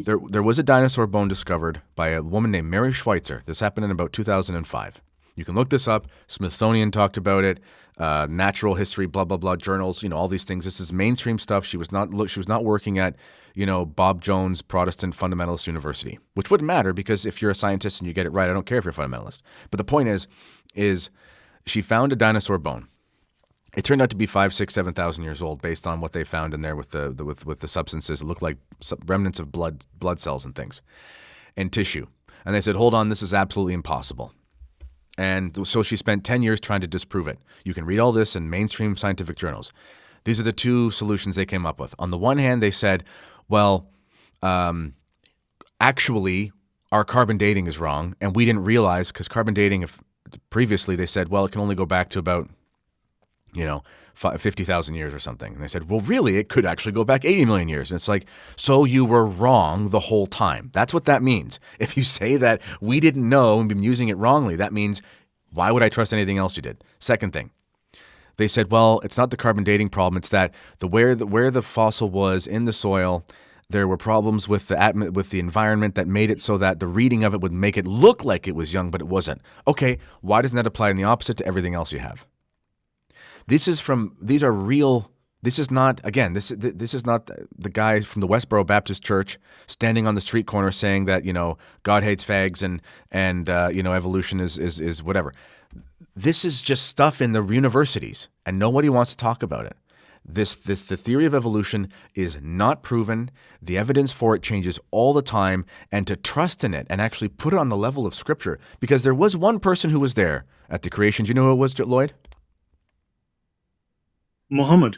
There was a dinosaur bone discovered by a woman named Mary Schweitzer. This happened in about 2005. You can look this up. Smithsonian talked about it. Natural history, blah blah blah, journals. All these things. This is mainstream stuff. She was not working at Bob Jones Protestant Fundamentalist University, which wouldn't matter because if you're a scientist and you get it right, I don't care if you're a fundamentalist. But the point is she found a dinosaur bone. It turned out to be 5,000, 6,000, 7,000 years old, based on what they found in there with the substances. It looked like remnants of blood cells and things, and tissue. And they said, "Hold on, this is absolutely impossible." And so she spent 10 years trying to disprove it. You can read all this in mainstream scientific journals. These are the two solutions they came up with. On the one hand, they said, "Well, actually, our carbon dating is wrong, and we didn't realize because carbon dating, previously they said, well, it can only go back to about 50,000 years or something." And they said, well, really, it could actually go back 80 million years. And it's like, so you were wrong the whole time. That's what that means. If you say that we didn't know and been using it wrongly, that means, why would I trust anything else you did? Second thing, they said, well, it's not the carbon dating problem. It's that where the fossil was in the soil, there were problems with the environment that made it so that the reading of it would make it look like it was young, but it wasn't. Okay, why doesn't that apply in the opposite to everything else you have? These are real. This is not, again, this is not the guy from the Westboro Baptist Church standing on the street corner saying that, God hates fags and evolution is whatever. This is just stuff in the universities and nobody wants to talk about it. The theory of evolution is not proven. The evidence for it changes all the time, and to trust in it and actually put it on the level of scripture, because there was one person who was there at the creation. Do you know who it was, Lloyd? Muhammad.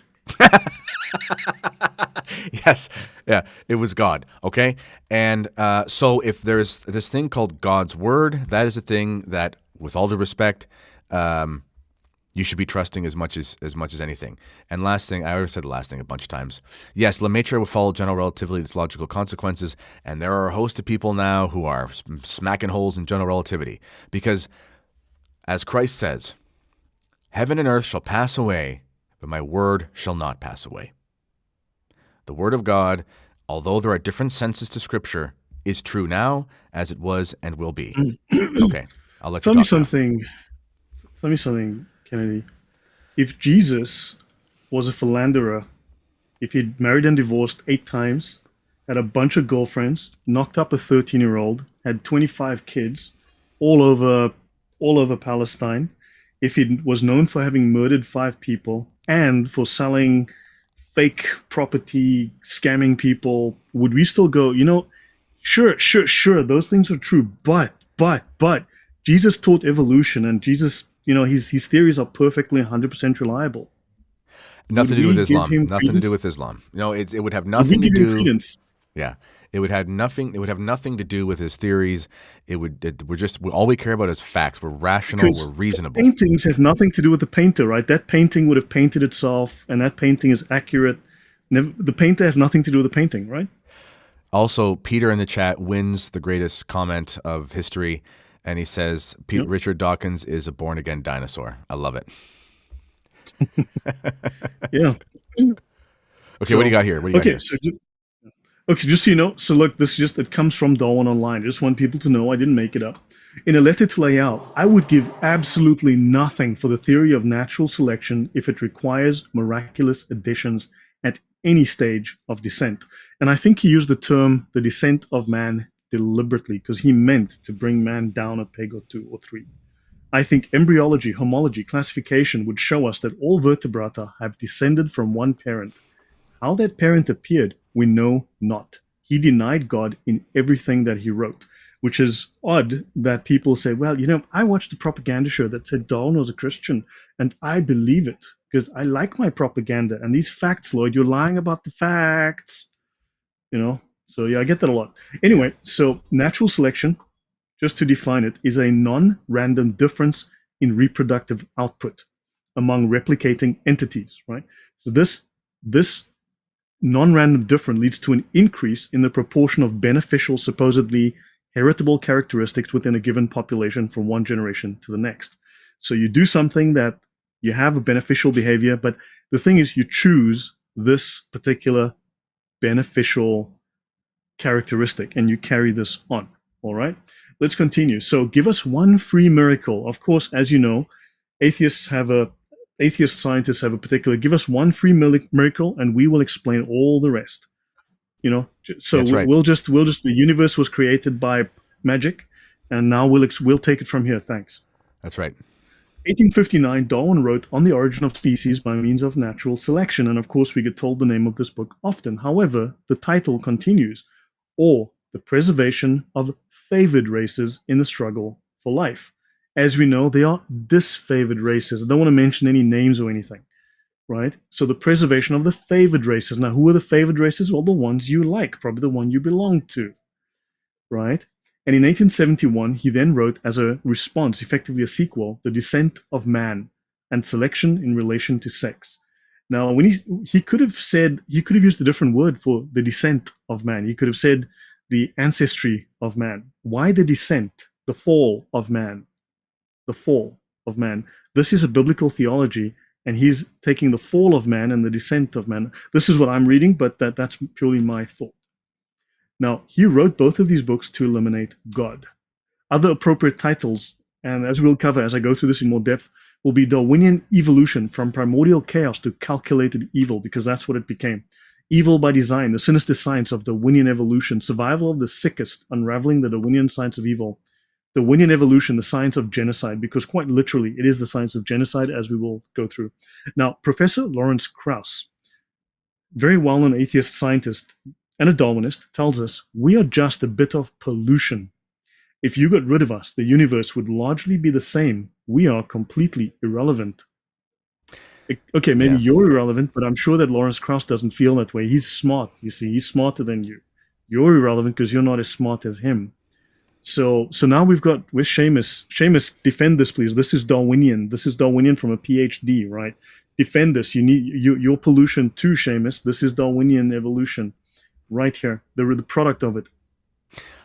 Yes, yeah, it was God. Okay, and so if there's this thing called God's word, that is a thing that, with all due respect, you should be trusting as much as anything. And last thing, I already said the last thing a bunch of times. Yes, Lemaitre will follow general relativity, its logical consequences, and there are a host of people now who are smacking holes in general relativity because, as Christ says, heaven and earth shall pass away, but my word shall not pass away. The word of God, although there are different senses to Scripture, is true now as it was and will be. Okay, I'll let you talk now. Tell me something, Kennedy. If Jesus was a philanderer, if he'd married and divorced 8 times, had a bunch of girlfriends, knocked up a 13-year-old, had 25 kids, all over Palestine, if he was known for having murdered 5 people and for selling fake property, scamming people, would we still go, sure, those things are true, but Jesus taught evolution, and Jesus, his theories are perfectly 100% reliable. Nothing to do with Islam. Nothing to do with Islam. It would have nothing to do. Yeah, it would have nothing. It would have nothing to do with his theories. We're just all we care about is facts. We're rational. We're reasonable. Paintings have nothing to do with the painter, right? That painting would have painted itself, and that painting is accurate. The painter has nothing to do with the painting, right? Also, Peter in the chat wins the greatest comment of history, and he says Richard Dawkins is a born-again dinosaur. I love it. Yeah. Okay, what do you got here? Okay, just so you know, so look, it comes from Darwin Online. I just want people to know I didn't make it up. In a letter to Lyell, I would give absolutely nothing for the theory of natural selection if it requires miraculous additions at any stage of descent. And I think he used the term the descent of man deliberately because he meant to bring man down a peg or 2 or 3. I think embryology, homology, classification would show us that all vertebrata have descended from one parent. How that parent appeared, we know not. He denied God in everything that he wrote, which is odd that people say, well, I watched a propaganda show that said Darwin was a Christian, and I believe it because I like my propaganda. And these facts, Lloyd, you're lying about the facts. So yeah, I get that a lot. Anyway, so natural selection, just to define it, is a non-random difference in reproductive output among replicating entities, right? So this non-random difference leads to an increase in the proportion of beneficial, supposedly heritable characteristics within a given population from one generation to the next. So you do something that you have a beneficial behavior, but the thing is you choose this particular beneficial characteristic and you carry this on, all right? Let's continue. So give us one free miracle. Of course, as you know, atheist scientists have a particular, give us one free miracle and we will explain all the rest. So That's right. we'll just the universe was created by magic, and now we'll take it from here. Thanks. That's right. 1859, Darwin wrote On the Origin of Species by Means of Natural Selection, and of course we get told the name of this book often. However, the title continues, or the preservation of favored races in the struggle for life. As we know, they are disfavored races. I don't want to mention any names or anything, right? So the preservation of the favored races. Now, who are the favored races? Well, the ones you like, probably the one you belong to, right? And in 1871, he then wrote as a response, effectively a sequel, The Descent of Man and Selection in Relation to Sex. Now, when he could have used a different word for the descent of man. He could have said the ancestry of man. Why the descent? The fall of man. The fall of man. This is a biblical theology, and he's taking the fall of man and the descent of man. This is what I'm reading, but that's purely my thought. Now, he wrote both of these books to eliminate God. Other appropriate titles, and as we'll cover as I go through this in more depth, will be Darwinian evolution from primordial chaos to calculated evil, because that's what it became. Evil by design, the sinister science of Darwinian evolution, survival of the sickest, unraveling the Darwinian science of evil. Darwinian evolution, the science of genocide, because quite literally it is the science of genocide, as we will go through. Now, Professor Lawrence Krauss very well-known atheist scientist and a Darwinist, tells us we are just a bit of pollution. If you got rid of us, the universe would largely be the same. We are completely irrelevant. Okay, maybe Yeah. you're irrelevant, but I'm sure that Lawrence Krauss doesn't feel that way. He's smart, you see. He's smarter than you. You're irrelevant because you're not as smart as him. So now we've got with Seamus. Seamus, defend this, please. This is Darwinian. This is Darwinian from a PhD, right? Defend this. Your pollution too, Seamus. This is Darwinian evolution, right here. The product of it.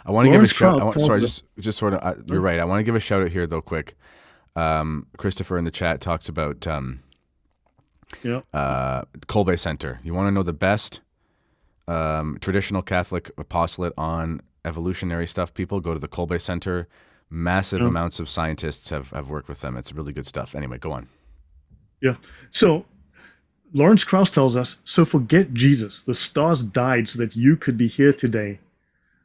I want to give a Lawrence shout. Krauss Sorry, tells us. just sort of. You're right. I want to give a shout out here though, quick. Christopher in the chat talks about Yeah. Kolbe Center. You want to know the best traditional Catholic apostolate on evolutionary stuff? People go to the Kolbe Center. Massive Yeah. amounts of scientists have worked with them. It's really good stuff. Anyway, go on. Yeah. So Lawrence Krauss tells us, so forget Jesus. The stars died so that you could be here today.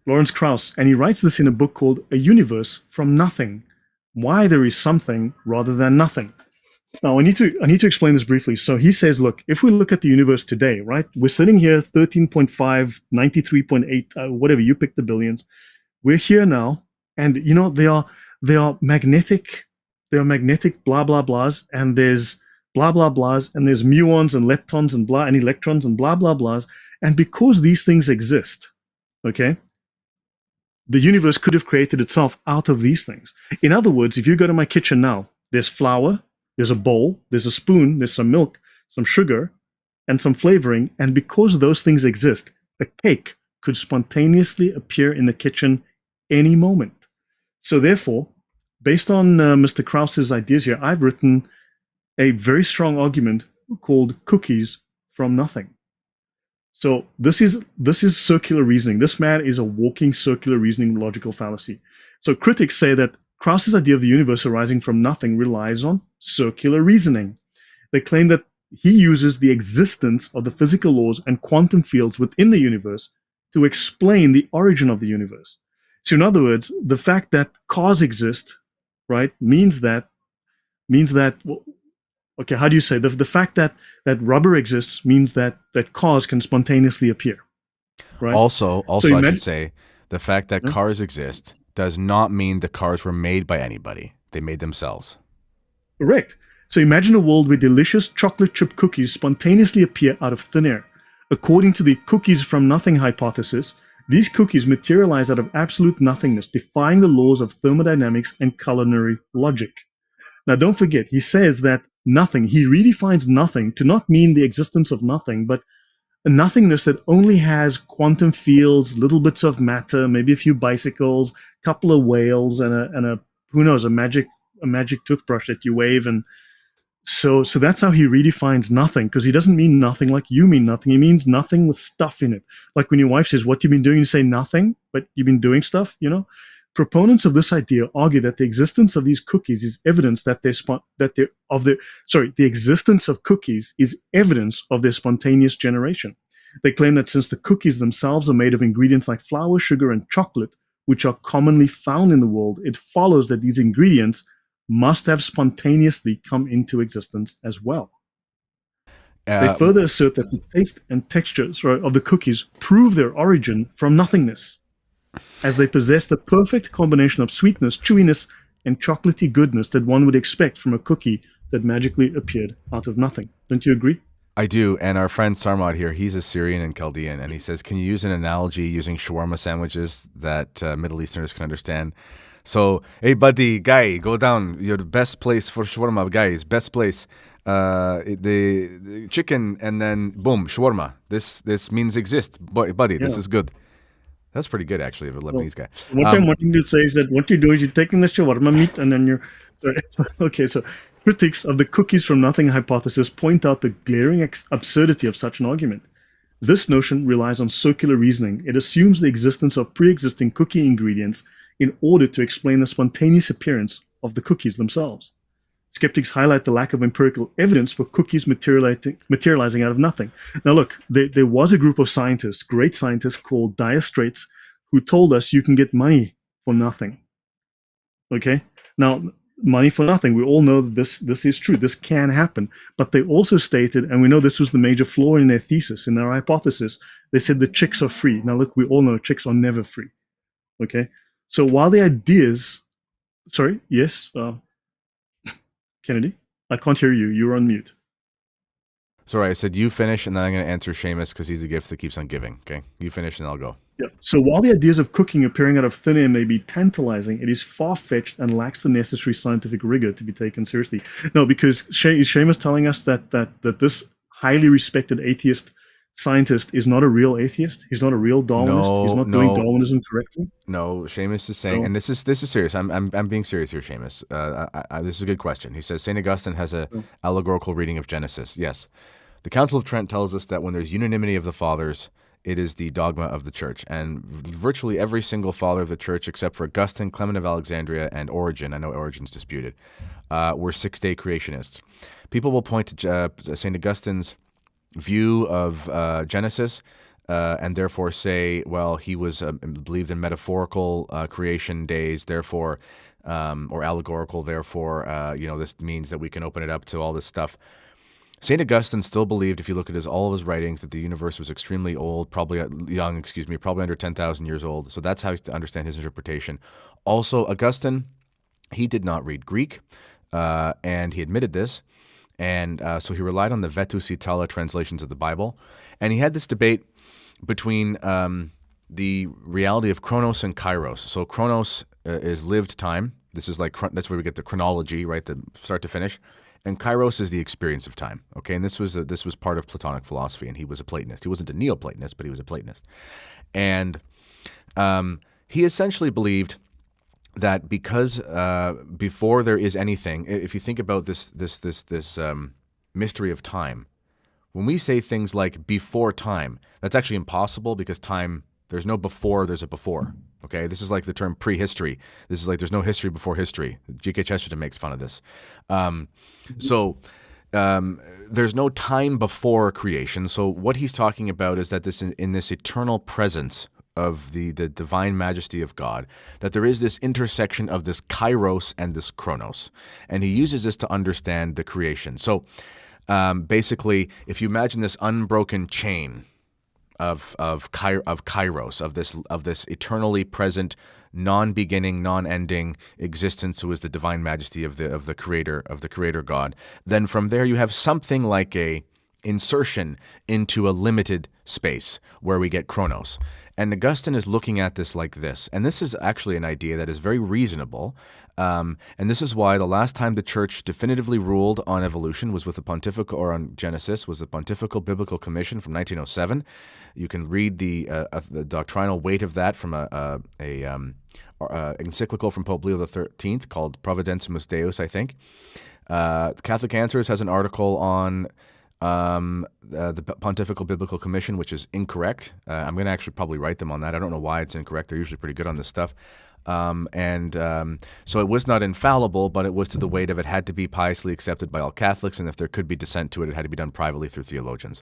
Lawrence Krauss, and he writes this in a book called A Universe from Nothing. Why there is something rather than nothing. Now, I need to explain this briefly. So he says, look, if we look at the universe today, right, we're sitting here 13.5, 93.8, whatever, you pick the billions. We're here now, and you know they are magnetic, blah blah blahs, and there's blah blah blahs, and there's muons and leptons and blah and electrons and blah blah blahs, and because these things exist, okay, the universe could have created itself out of these things. In other words, if you go to my kitchen now, there's flour, there's a bowl, there's a spoon, there's some milk, some sugar, and some flavoring, and because those things exist, a cake could spontaneously appear in the kitchen any moment. So therefore, based on Mr. Krauss's ideas here, I've written a very strong argument called cookies from nothing. So this is circular reasoning. This man is a walking circular reasoning logical fallacy. So critics say that Krauss's idea of the universe arising from nothing relies on circular reasoning. They claim that he uses the existence of the physical laws and quantum fields within the universe to explain the origin of the universe. So in other words, the fact that cars exist, right, means that well, okay, how do you say the fact that rubber exists means that cars can spontaneously appear, right? Also, So I should say the fact that yeah, cars exist does not mean the cars were made by anybody. They made themselves. correct. So imagine a world where delicious chocolate chip cookies spontaneously appear out of thin air. According to the cookies from nothing hypothesis, these cookies materialize out of absolute nothingness, defying the laws of thermodynamics and culinary logic. Now, don't forget, he says that nothing, he redefines nothing to not mean the existence of nothing, but a nothingness that only has quantum fields, little bits of matter, maybe a few bicycles, a couple of whales, and a who knows, a magic toothbrush that you wave. And so that's how he redefines nothing, because he doesn't mean nothing like you mean nothing. He means nothing with stuff in it. Like when your wife says, "What you been doing?" You say nothing, but you've been doing stuff, you know? Proponents of this idea argue that the existence of these cookies is evidence that the existence of cookies is evidence of their spontaneous generation. They claim that since the cookies themselves are made of ingredients like flour, sugar, and chocolate, which are commonly found in the world, it follows that these ingredients must have spontaneously come into existence as well. They Uh, further assert that the taste and textures of the cookies prove their origin from nothingness, as they possess the perfect combination of sweetness, chewiness, and chocolatey goodness that one would expect from a cookie that magically appeared out of nothing. Don't you agree? I do. And our friend Sarmad here, he's Assyrian and Chaldean, and he says, can you use an analogy using shawarma sandwiches that Middle Easterners can understand? So, hey, buddy, guy, go down. You're the best place for shawarma, guys. Best place. The chicken, and then boom, shawarma. This means exist, buddy. This Yeah. is good. That's pretty good, actually, of a Well, Lebanese guy. what I'm wanting to say is that what you do is you're taking the shawarma meat and then you're okay. So critics of the cookies from nothing hypothesis point out the glaring absurdity of such an argument. This notion relies on circular reasoning. It assumes the existence of pre-existing cookie ingredients in order to explain the spontaneous appearance of the cookies themselves. Skeptics highlight the lack of empirical evidence for cookies materializing out of nothing. Now, look, there was a group of scientists, great scientists called Dire Straits, who told us you can get money for nothing. Okay? Now, money for nothing. We all know that this is true. This can happen. But they also stated, and we know this was the major flaw in their thesis, in their hypothesis, they said the chicks are free. Now, look, we all know chicks are never free. Okay? So while the ideas, sorry, yes, Kennedy, I can't hear you. You're on mute. Sorry, I said you finish, and then I'm going to answer Seamus because he's a gift that keeps on giving. Okay, you finish, and I'll go. Yeah. So while the ideas of cooking appearing out of thin air may be tantalizing, it is far-fetched and lacks the necessary scientific rigor to be taken seriously. No, because is Seamus telling us that this highly respected atheist scientist is not a real atheist? He's not a real Darwinist. He's not doing Darwinism correctly. No, Seamus is saying, and this is serious. I'm being serious here, Seamus. This is a good question. He says Saint Augustine has a allegorical reading of Genesis. Yes, the Council of Trent tells us that when there's unanimity of the fathers, it is the dogma of the church. And virtually every single father of the church, except for Augustine, Clement of Alexandria, and Origen — I know Origen's disputed — were six-day creationists. People will point to St. Augustine's view of Genesis and therefore say, well, he was believed in metaphorical creation days, therefore, or allegorical, therefore, this means that we can open it up to all this stuff. St. Augustine still believed, if you look at all of his writings, that the universe was extremely old, probably under 10,000 years old. So that's how to understand his interpretation. Also, Augustine, he did not read Greek, and he admitted this. And so he relied on the Vetus Itala translations of the Bible. And he had this debate between the reality of Chronos and Kairos. So Chronos is lived time. This is that's where we get the chronology, right, the start to finish. And Kairos is the experience of time. Okay, and this was part of Platonic philosophy, and he was a Platonist. He wasn't a Neoplatonist, but he was a Platonist. And he essentially believed that because before there is anything, if you think about this mystery of time, when we say things like before time, that's actually impossible because time, there's no before, there's a before. Okay, this is like the term prehistory. This is like there's no history before history. G.K. Chesterton makes fun of this. There's no time before creation. So what he's talking about is that in this eternal presence of the divine majesty of God, that there is this intersection of this Kairos and this Chronos. And he uses this to understand the creation. So basically, if you imagine this unbroken chain of Kairos, of this eternally present, non-beginning, non-ending existence, who is the divine majesty of the creator God, then from there you have something like a insertion into a limited space where we get Chronos. And Augustine is looking at this like this. And this is actually an idea that is very reasonable. And this is why the last time the church definitively ruled on evolution was with the Pontifical, or on Genesis, was the Pontifical Biblical Commission from 1907. You can read the doctrinal weight of that from a encyclical from Pope Leo XIII called Providentissimus Deus, I think. Catholic Answers has an article on the Pontifical Biblical Commission, which is incorrect. I'm going to actually probably write them on that. I don't know why it's incorrect. They're usually pretty good on this stuff. So it was not infallible, but it was to the weight of it had to be piously accepted by all Catholics, and if there could be dissent to it, it had to be done privately through theologians.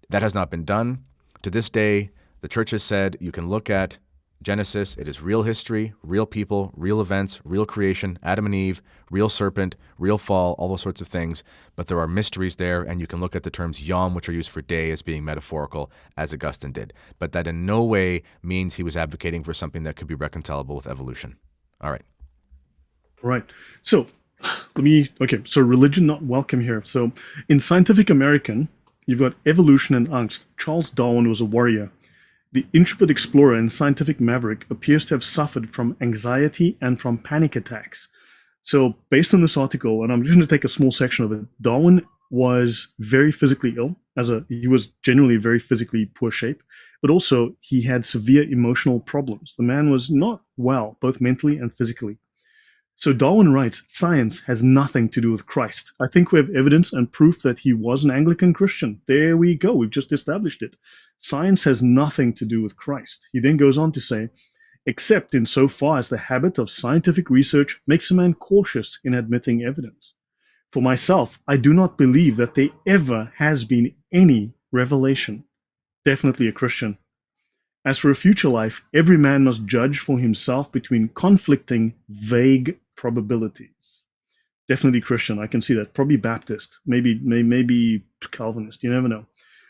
That has not been done. To this day, the church has said you can look at Genesis. It is real history, real people, real events, real creation, Adam and Eve, real serpent, real fall, all those sorts of things. But there are mysteries there, and you can look at the terms yom, which are used for day, as being metaphorical, as Augustine did. But that in no way means he was advocating for something that could be reconcilable with evolution. All right. Right. So so religion not welcome here. So in Scientific American, you've got evolution and angst. Charles Darwin was a warrior. The intrepid explorer and scientific maverick appears to have suffered from anxiety and from panic attacks. So based on this article, and I'm just going to take a small section of it, Darwin was very physically ill. He was generally very physically poor shape, but also he had severe emotional problems. The man was not well, both mentally and physically. So Darwin writes, science has nothing to do with Christ. I think we have evidence and proof that he was an Anglican Christian. There we go. We've just established it. Science has nothing to do with Christ. He then goes on to say, except in so far as the habit of scientific research makes a man cautious in admitting evidence. For myself, I do not believe that there ever has been any revelation. Definitely a Christian. As for a future life, every man must judge for himself between conflicting, vague probabilities. Definitely Christian. I can see that. Probably Baptist. Maybe Calvinist. You never know.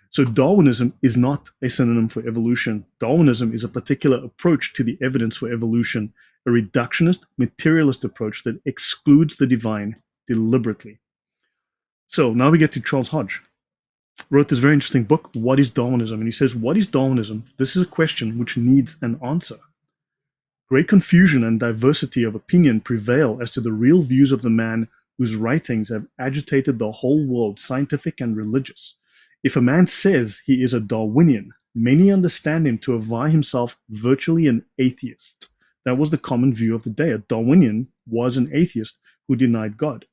So Darwinism is not a synonym for evolution. Darwinism is a particular approach to the evidence for evolution, a reductionist, materialist approach that excludes the divine deliberately. So now we get to Charles Hodge. Wrote this very interesting book, What is Darwinism? And he says, what is Darwinism? This is a question which needs an answer. Great confusion and diversity of opinion prevail as to the real views of the man whose writings have agitated the whole world, scientific and religious. If a man says he is a Darwinian, many understand him to avow himself virtually an atheist. That was the common view of the day. A Darwinian was an atheist who denied God,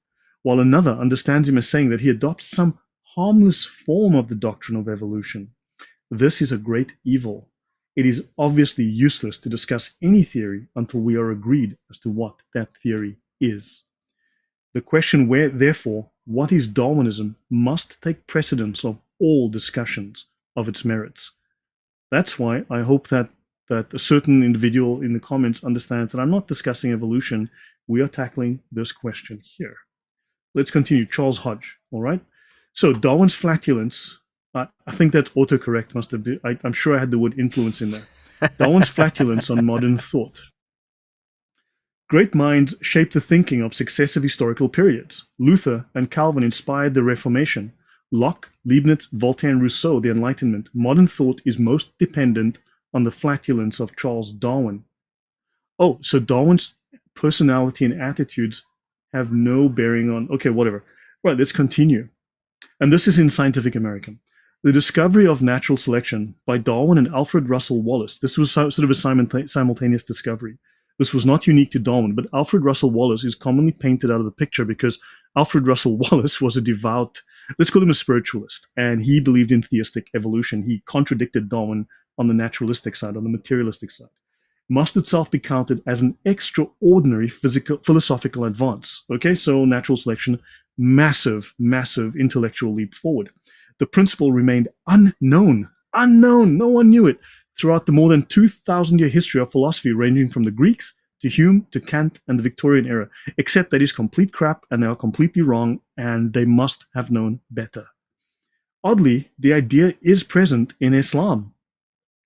while another understands him as saying that he adopts some harmless form of the doctrine of evolution. This is a great evil. It is obviously useless to discuss any theory until we are agreed as to what that theory is. The question therefore, what is Darwinism, must take precedence of all discussions of its merits. That's why I hope that a certain individual in the comments understands that I'm not discussing evolution. We are tackling this question here. Let's continue. Charles Hodge, all right? So Darwin's flatulence, I think that's autocorrect must have been, I'm sure I had the word influence in there. Darwin's flatulence on modern thought. Great minds shape the thinking of successive historical periods. Luther and Calvin inspired the Reformation. Locke, Leibniz, Voltaire, and Rousseau, the Enlightenment. Modern thought is most dependent on the flatulence of Charles Darwin. Oh, so Darwin's personality and attitudes have no bearing on, okay, whatever. Right, let's continue. And this is in Scientific American. The discovery of natural selection by Darwin and Alfred Russel Wallace. This was sort of a simultaneous discovery. This was not unique to Darwin, but Alfred Russel Wallace is commonly painted out of the picture because Alfred Russel Wallace was a devout, let's call him a spiritualist, and he believed in theistic evolution. He contradicted Darwin on the naturalistic side, on the materialistic side. Must itself be counted as an extraordinary philosophical advance. Okay, so natural selection, massive intellectual leap forward. The principle remained unknown. No one knew it throughout the more than 2,000-year history of philosophy, ranging from the Greeks to Hume to Kant and the Victorian era, except that is complete crap and they are completely wrong and they must have known better. Oddly, the idea is present in Islam.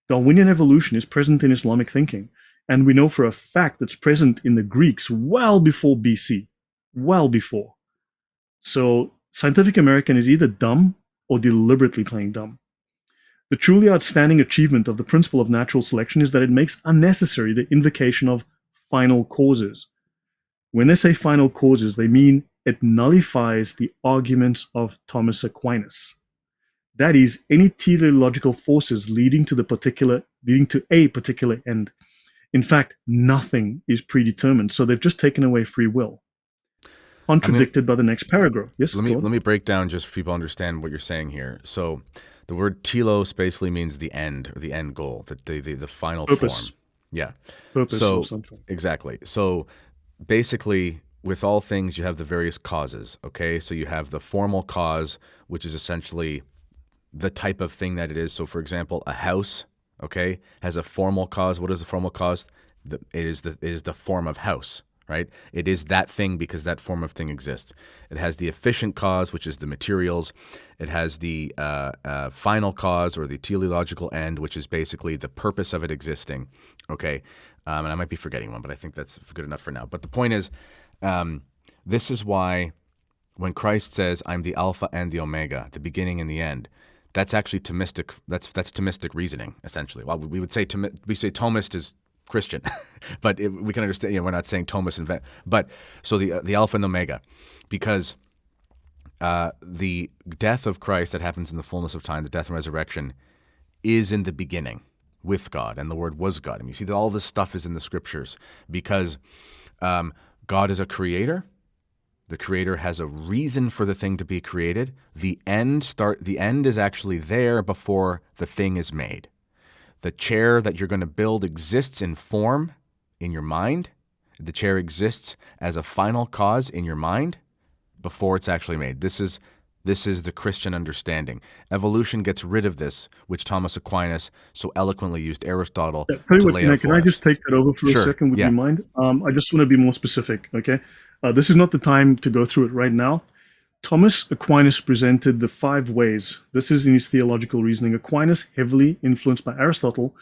Darwinian evolution is present in Islamic thinking, and we know for a fact it's present in the Greeks well before BC, well before. So Scientific American is either dumb or deliberately playing dumb. The truly outstanding achievement of the principle of natural selection is that it makes unnecessary the invocation of final causes. When they say final causes, they mean it nullifies the arguments of Thomas Aquinas. That is, any teleological forces leading to a particular end. In fact, nothing is predetermined, so they've just taken away free will. Contradicted by the next paragraph. Yes. Let me break down just so people understand what you're saying here. So, the word telos basically means the end or the end goal, the final purpose. Form. Yeah. Purpose or something. Exactly. So, basically, with all things, you have the various causes. Okay, so you have the formal cause, which is essentially the type of thing that it is. So, for example, a house, okay, has a formal cause. What is the formal cause? It is the form of house, right? It is that thing because that form of thing exists. It has the efficient cause, which is the materials. It has the final cause or the teleological end, which is basically the purpose of it existing, okay? And I might be forgetting one, but I think that's good enough for now. But the point is, this is why when Christ says, I'm the Alpha and the Omega, the beginning and the end, that's actually Thomistic. That's Thomistic reasoning, essentially. Well, we say Thomist is Christian, but we can understand. We're not saying Thomas invent, but so the Alpha and Omega, because the death of Christ that happens in the fullness of time, the death and resurrection, is in the beginning with God, and the Word was God. And you see that all this stuff is in the Scriptures because God is a creator. The creator has a reason for the thing to be created. The end is actually there before the thing is made. The chair that you're going to build exists in form in your mind. The chair exists as a final cause in your mind before it's actually made. This is the Christian understanding. Evolution gets rid of this, which Thomas Aquinas so eloquently used Aristotle to lay out for us. Can I just take that over for a second? Would you mind? I just want to be more specific, okay? This is not the time to go through it right now. Thomas Aquinas presented the 5 ways. This is in his theological reasoning. Aquinas, heavily influenced by Aristotle,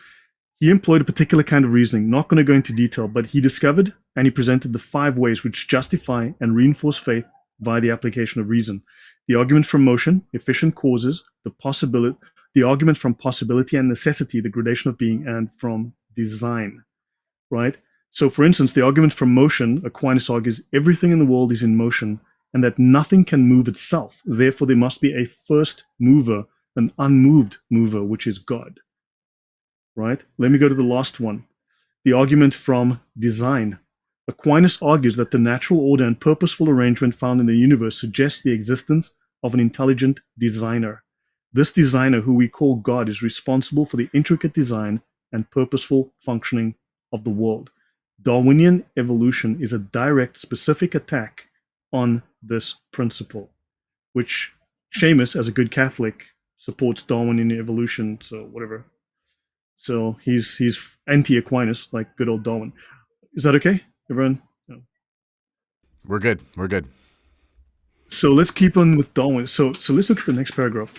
he employed a particular kind of reasoning. Not going to go into detail, but he discovered and he presented the 5 ways which justify and reinforce faith via the application of reason. The argument from motion, efficient causes, the argument from possibility and necessity, the gradation of being, and from design, right? So, for instance, the argument from motion, Aquinas argues everything in the world is in motion and that nothing can move itself. Therefore, there must be a first mover, an unmoved mover, which is God, right? Let me go to the last one. The argument from design. Aquinas argues that the natural order and purposeful arrangement found in the universe suggests the existence of an intelligent designer. This designer, who we call God, is responsible for the intricate design and purposeful functioning of the world. Darwinian evolution is a direct, specific attack on this principle, which Seamus, as a good Catholic, supports Darwinian evolution, so whatever. So he's anti-Aquinas, like good old Darwin. Is that okay, everyone? No. We're good. We're good. So let's keep on with Darwin. So let's look at the next paragraph.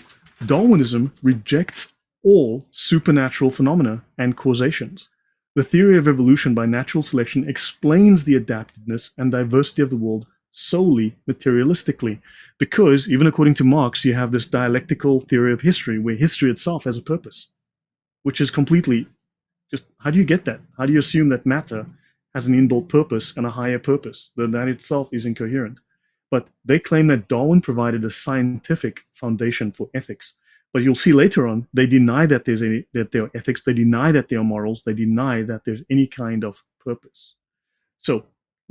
Darwinism rejects all supernatural phenomena and causations. The theory of evolution by natural selection explains the adaptedness and diversity of the world solely materialistically, because even according to Marx, you have this dialectical theory of history where history itself has a purpose, which is completely just, how do you get that? How do you assume that matter has an inbuilt purpose and a higher purpose? That itself is incoherent. But they claim that Darwin provided a scientific foundation for ethics. But you'll see later on, they deny that there are ethics, they deny that there are morals, they deny that there's any kind of purpose. So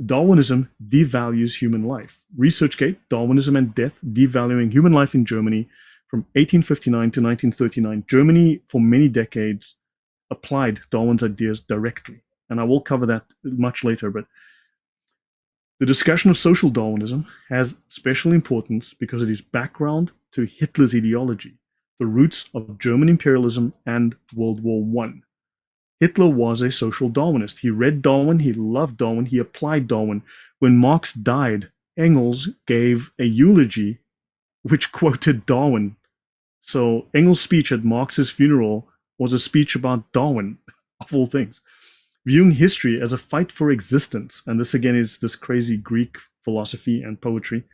Darwinism devalues human life. ResearchGate, Darwinism and Death, Devaluing Human Life in Germany from 1859 to 1939. Germany, for many decades, applied Darwin's ideas directly. And I will cover that much later, but the discussion of social Darwinism has special importance because it is background to Hitler's ideology, the roots of German imperialism and World War I. Hitler was a social Darwinist. He read Darwin, he loved Darwin, he applied Darwin. When Marx died, Engels gave a eulogy which quoted Darwin. So Engels' speech at Marx's funeral was a speech about Darwin, of all things. Viewing history as a fight for existence, and this again is this crazy Greek philosophy and poetry,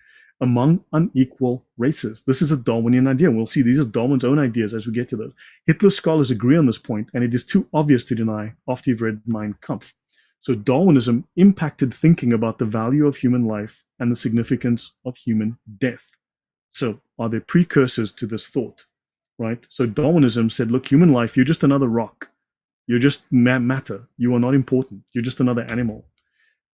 among unequal races. This is a Darwinian idea. We'll see these are Darwin's own ideas as we get to those. Hitler scholars agree on this point, and it is too obvious to deny after you've read Mein Kampf. So Darwinism impacted thinking about the value of human life and the significance of human death. So are there precursors to this thought, right? So Darwinism said, look, human life, you're just another rock. You're just matter. You are not important. You're just another animal.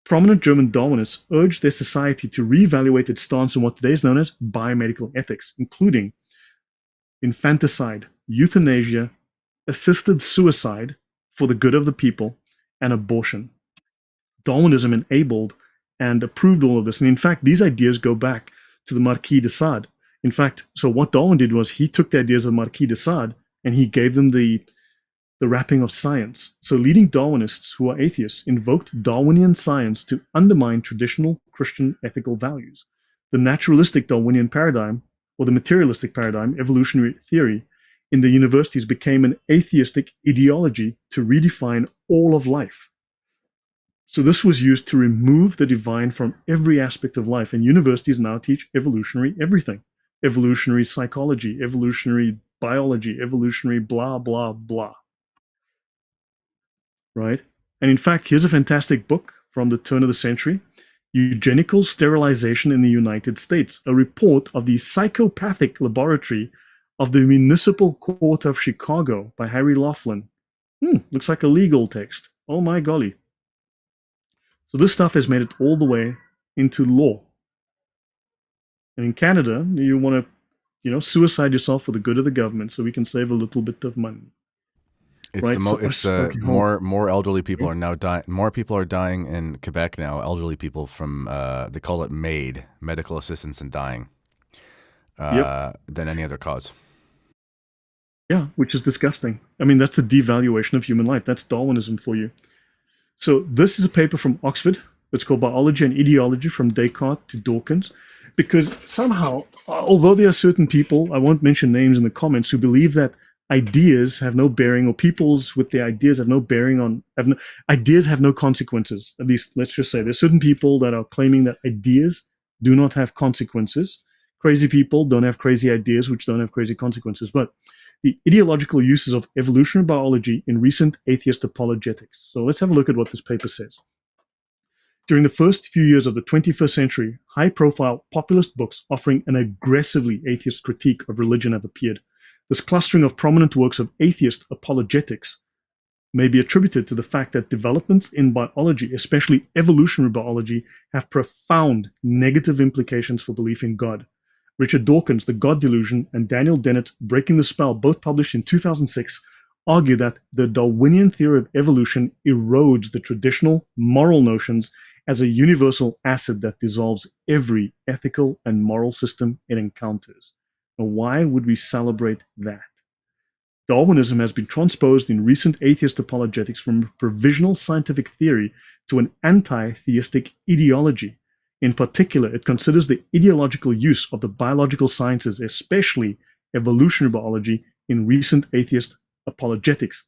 Prominent German Darwinists urged their society to reevaluate its stance on what today is known as biomedical ethics, including infanticide, euthanasia, assisted suicide for the good of the people, and abortion. Darwinism enabled and approved all of this. And in fact, these ideas go back to the Marquis de Sade. In fact, so what Darwin did was he took the ideas of the Marquis de Sade and he gave them the wrapping of science. So leading Darwinists who are atheists invoked Darwinian science to undermine traditional Christian ethical values. The naturalistic Darwinian paradigm, or the materialistic paradigm, evolutionary theory, in the universities became an atheistic ideology to redefine all of life. So this was used to remove the divine from every aspect of life, and universities now teach evolutionary everything. Evolutionary psychology, evolutionary biology, evolutionary blah, blah, blah. Right? And in fact, here's a fantastic book from the turn of the century, Eugenical Sterilization in the United States, a report of the psychopathic laboratory of the Municipal Court of Chicago by Harry Laughlin. Looks like a legal text. Oh my golly. So this stuff has made it all the way into law. And in Canada, you want to, suicide yourself for the good of the government so we can save a little bit of money. It's right? More elderly people are now dying. More people are dying in Quebec now. Elderly people from they call it MAID, medical assistance in dying, than any other cause. Yeah, which is disgusting. I mean, that's the devaluation of human life. That's Darwinism for you. So this is a paper from Oxford. It's called Biology and Ideology from Descartes to Dawkins, because somehow, although there are certain people, I won't mention names in the comments, who believe that ideas have no bearing, or peoples with their ideas have no bearing on, ideas have no consequences. At least, let's just say there's certain people that are claiming that ideas do not have consequences. Crazy people don't have crazy ideas, which don't have crazy consequences. But the ideological uses of evolutionary biology in recent atheist apologetics. So let's have a look at what this paper says. During the first few years of the 21st century, high-profile populist books offering an aggressively atheist critique of religion have appeared. This clustering of prominent works of atheist apologetics may be attributed to the fact that developments in biology, especially evolutionary biology, have profound negative implications for belief in God. Richard Dawkins' The God Delusion and Daniel Dennett's Breaking the Spell, both published in 2006, argue that the Darwinian theory of evolution erodes the traditional moral notions as a universal acid that dissolves every ethical and moral system it encounters. Now, why would we celebrate that? Darwinism has been transposed in recent atheist apologetics from a provisional scientific theory to an anti-theistic ideology. In particular, it considers the ideological use of the biological sciences, especially evolutionary biology, in recent atheist apologetics.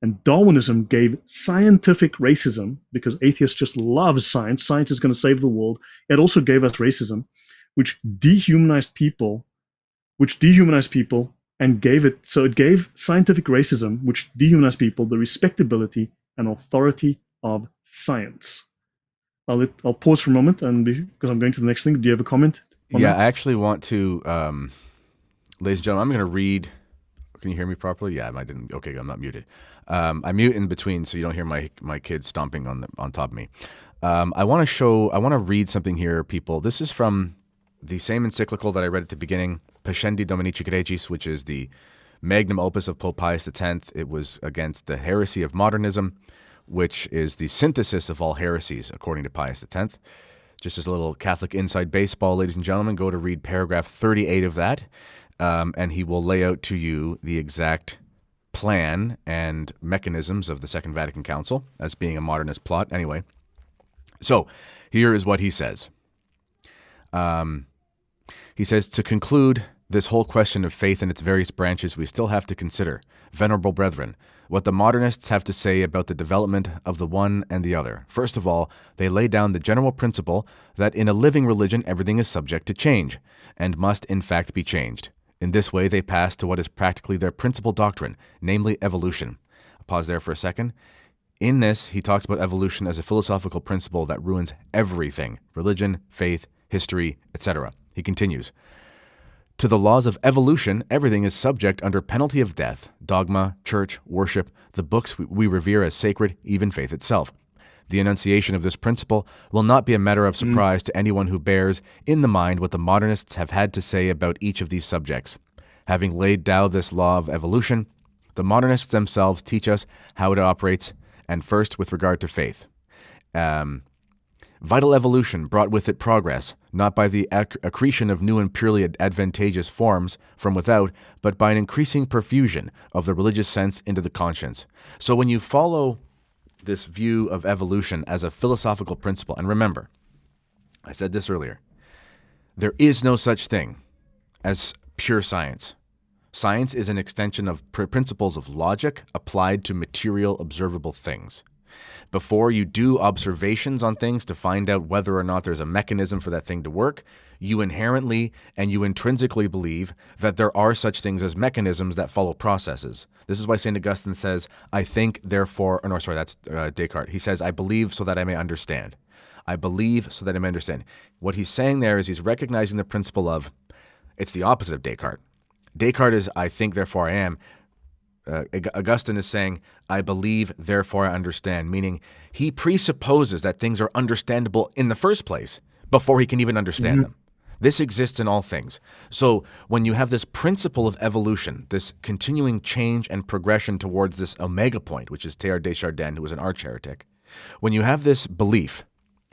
And Darwinism gave scientific racism, because atheists just love science. Science is going to save the world. It also gave us racism, which dehumanized people and it gave scientific racism, which dehumanized people, the respectability and authority of science. I'll pause for a moment, and because I'm going to the next thing. Do you have a comment on that? I actually want to, ladies and gentlemen, I'm going to read. Can you hear me properly? Yeah, I didn't. Okay, I'm not muted. I mute in between so you don't hear my kids stomping on top of me. I want to read something here, people. This is from the same encyclical that I read at the beginning, Pascendi Dominici Gregis, which is the magnum opus of Pope Pius X. It was against the heresy of modernism, which is the synthesis of all heresies, according to Pius X. Just as a little Catholic inside baseball, ladies and gentlemen, go to read paragraph 38 of that, and he will lay out to you the exact plan and mechanisms of the Second Vatican Council as being a modernist plot. Anyway, so here is what he says. He says, to conclude this whole question of faith and its various branches, we still have to consider, venerable brethren, what the modernists have to say about the development of the one and the other. First of all, they lay down the general principle that in a living religion everything is subject to change, and must in fact be changed. In this way, they pass to what is practically their principal doctrine, namely evolution. I'll pause there for a second. In this, he talks about evolution as a philosophical principle that ruins everything: religion, faith, history, etc. He continues, to the laws of evolution, everything is subject under penalty of death: dogma, church, worship, the books we revere as sacred, even faith itself. The enunciation of this principle will not be a matter of surprise to anyone who bears in the mind what the modernists have had to say about each of these subjects. Having laid down this law of evolution, the modernists themselves teach us how it operates, and first with regard to faith. Vital evolution brought with it progress, not by the accretion of new and purely advantageous forms from without, but by an increasing perfusion of the religious sense into the conscience. So when you follow this view of evolution as a philosophical principle, and remember, I said this earlier, there is no such thing as pure science. Science is an extension of principles of logic applied to material observable things. Before you do observations on things to find out whether or not there's a mechanism for that thing to work, you inherently and you intrinsically believe that there are such things as mechanisms that follow processes. This is why St. Augustine says, I think, therefore, or no, sorry, that's Descartes. He says, I believe so that I may understand. I believe so that I may understand. What he's saying there is he's recognizing the principle of, it's the opposite of Descartes. Descartes is, I think, therefore I am. Augustine is saying, I believe, therefore I understand, meaning he presupposes that things are understandable in the first place before he can even understand them. This exists in all things. So when you have this principle of evolution, this continuing change and progression towards this omega point, which is Teilhard de Chardin, who was an arch heretic, when you have this belief,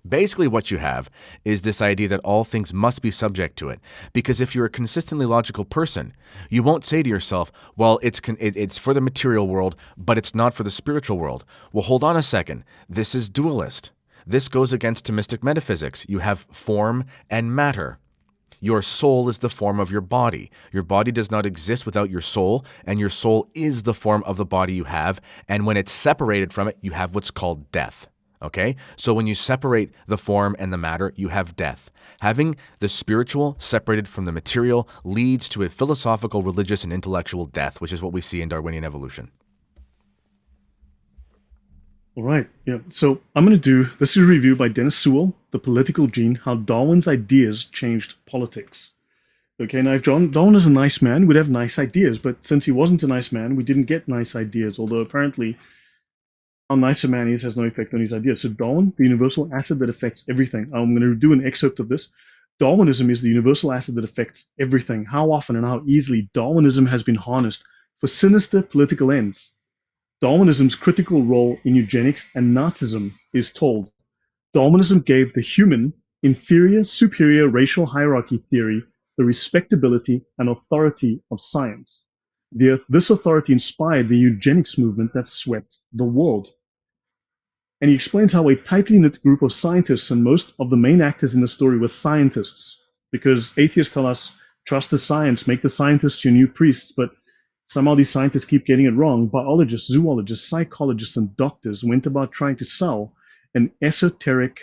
basically what you have is this idea that all things must be subject to it. Because if you're a consistently logical person, you won't say to yourself, well, it's for the material world, but it's not for the spiritual world. Well, hold on a second. This is dualist. This goes against Thomistic metaphysics. You have form and matter. Your soul is the form of your body. Your body does not exist without your soul, and your soul is the form of the body you have. And when it's separated from it, you have what's called death. Okay? So when you separate the form and the matter, you have death. Having the spiritual separated from the material leads to a philosophical, religious, and intellectual death, which is what we see in Darwinian evolution. All right. Yeah. So I'm going to do this is a review by Dennis Sewell, The Political Gene: How Darwin's Ideas Changed Politics. Okay. Now, if Darwin is a nice man, we'd have nice ideas. But since he wasn't a nice man, we didn't get nice ideas. Although apparently, how nice a man is has no effect on his ideas. So Darwin, the universal acid that affects everything. I'm going to do an excerpt of this. Darwinism is the universal acid that affects everything. How often and how easily Darwinism has been harnessed for sinister political ends. Darwinism's critical role in eugenics and Nazism is told. Darwinism gave the human inferior-superior racial hierarchy theory the respectability and authority of science. This authority inspired the eugenics movement that swept the world. And he explains how a tightly knit group of scientists, and most of the main actors in the story were scientists, because atheists tell us, trust the science, make the scientists your new priests, but somehow these scientists keep getting it wrong. Biologists, zoologists, psychologists, and doctors went about trying to sell an esoteric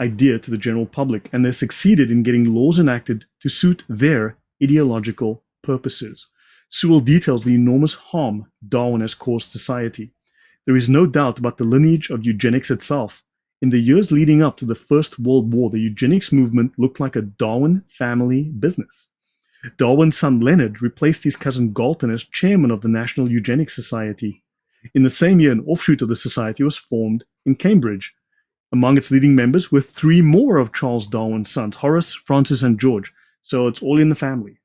idea to the general public, and they succeeded in getting laws enacted to suit their ideological purposes. Sewell details the enormous harm Darwin has caused society. There is no doubt about the lineage of eugenics itself. In the years leading up to the First World War, the eugenics movement looked like a Darwin family business. Darwin's son Leonard replaced his cousin Galton as chairman of the National Eugenics Society. In the same year, an offshoot of the society was formed in Cambridge. Among its leading members were 3 more of Charles Darwin's sons, Horace, Francis, and George. So it's all in the family.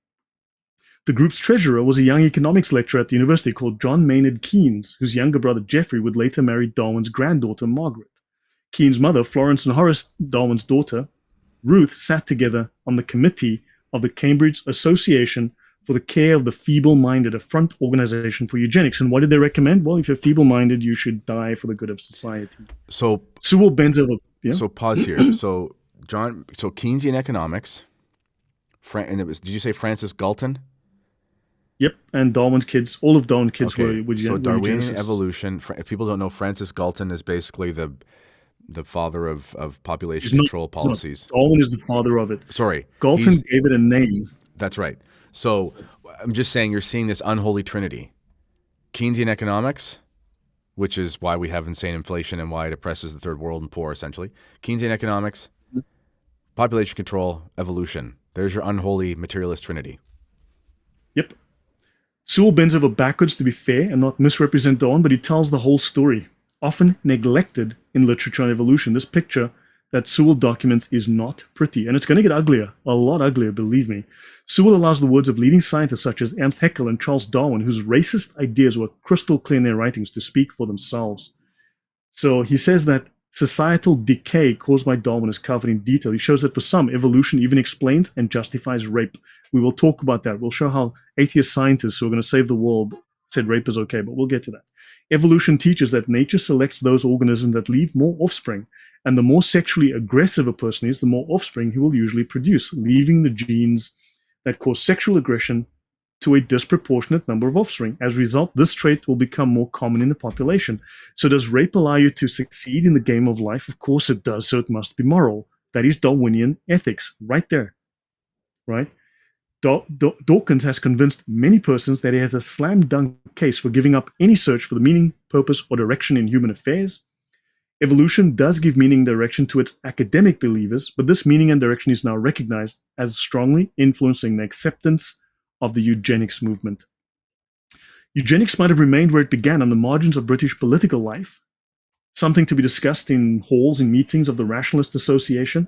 The group's treasurer was a young economics lecturer at the university called John Maynard Keynes, whose younger brother Geoffrey would later marry Darwin's granddaughter Margaret. Keynes' mother, Florence, and Horace Darwin's daughter, Ruth, sat together on the committee of the Cambridge Association for the Care of the Feeble-Minded, a front organization for eugenics. And what did they recommend? Well, if you're feeble-minded, you should die for the good of society. So Sewell bends over. Yeah? So pause here. So Keynesian economics, and it was, did you say Francis Galton? Yep, and Darwin's kids, all of Darwin's kids were So Darwinian eugenicists. evolution, if people don't know, Francis Galton is basically the father of population He's not- control policies. Darwin is the father of it. Sorry. Galton gave it a name. That's right. So I'm just saying you're seeing this unholy trinity. Keynesian economics, which is why we have insane inflation and why it oppresses the third world and poor, essentially. Keynesian economics, population control, evolution. There's your unholy materialist trinity. Yep. Sewell bends over backwards to be fair and not misrepresent Darwin, but he tells the whole story, often neglected in literature on evolution. This picture that Sewell documents is not pretty, and it's going to get uglier, a lot uglier, believe me. Sewell allows the words of leading scientists such as Ernst Haeckel and Charles Darwin, whose racist ideas were crystal clear in their writings, to speak for themselves. So he says that societal decay caused by Darwin is covered in detail. He shows that for some, evolution even explains and justifies rape. We will talk about that. We'll show how atheist scientists who are going to save the world said rape is okay, but we'll get to that. Evolution teaches that nature selects those organisms that leave more offspring, and the more sexually aggressive a person is, the more offspring he will usually produce, leaving the genes that cause sexual aggression to a disproportionate number of offspring. As a result, this trait will become more common in the population. So does rape allow you to succeed in the game of life? Of course it does, so it must be moral. That is Darwinian ethics, right there. Right? Dawkins has convinced many persons that he has a slam dunk case for giving up any search for the meaning, purpose, or direction in human affairs. Evolution does give meaning and direction to its academic believers, but this meaning and direction is now recognized as strongly influencing the acceptance of the eugenics movement. Eugenics might have remained where it began, on the margins of British political life, something to be discussed in halls and meetings of the Rationalist Association,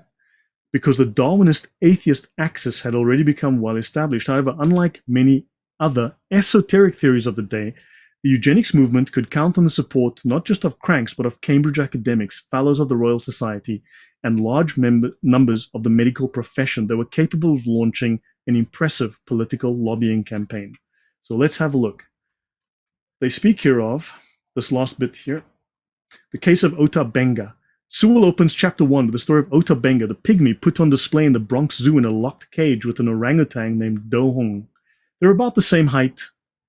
because the Darwinist atheist axis had already become well established. However, unlike many other esoteric theories of the day, the eugenics movement could count on the support not just of cranks, but of Cambridge academics, fellows of the Royal Society, and large numbers of the medical profession that were capable of launching an impressive political lobbying campaign. So let's have a look. They speak here of, this last bit here, the case of Ota Benga. Sewell opens chapter 1 with the story of Ota Benga, the pygmy put on display in the Bronx Zoo in a locked cage with an orangutan named Jongh. They're about the same height,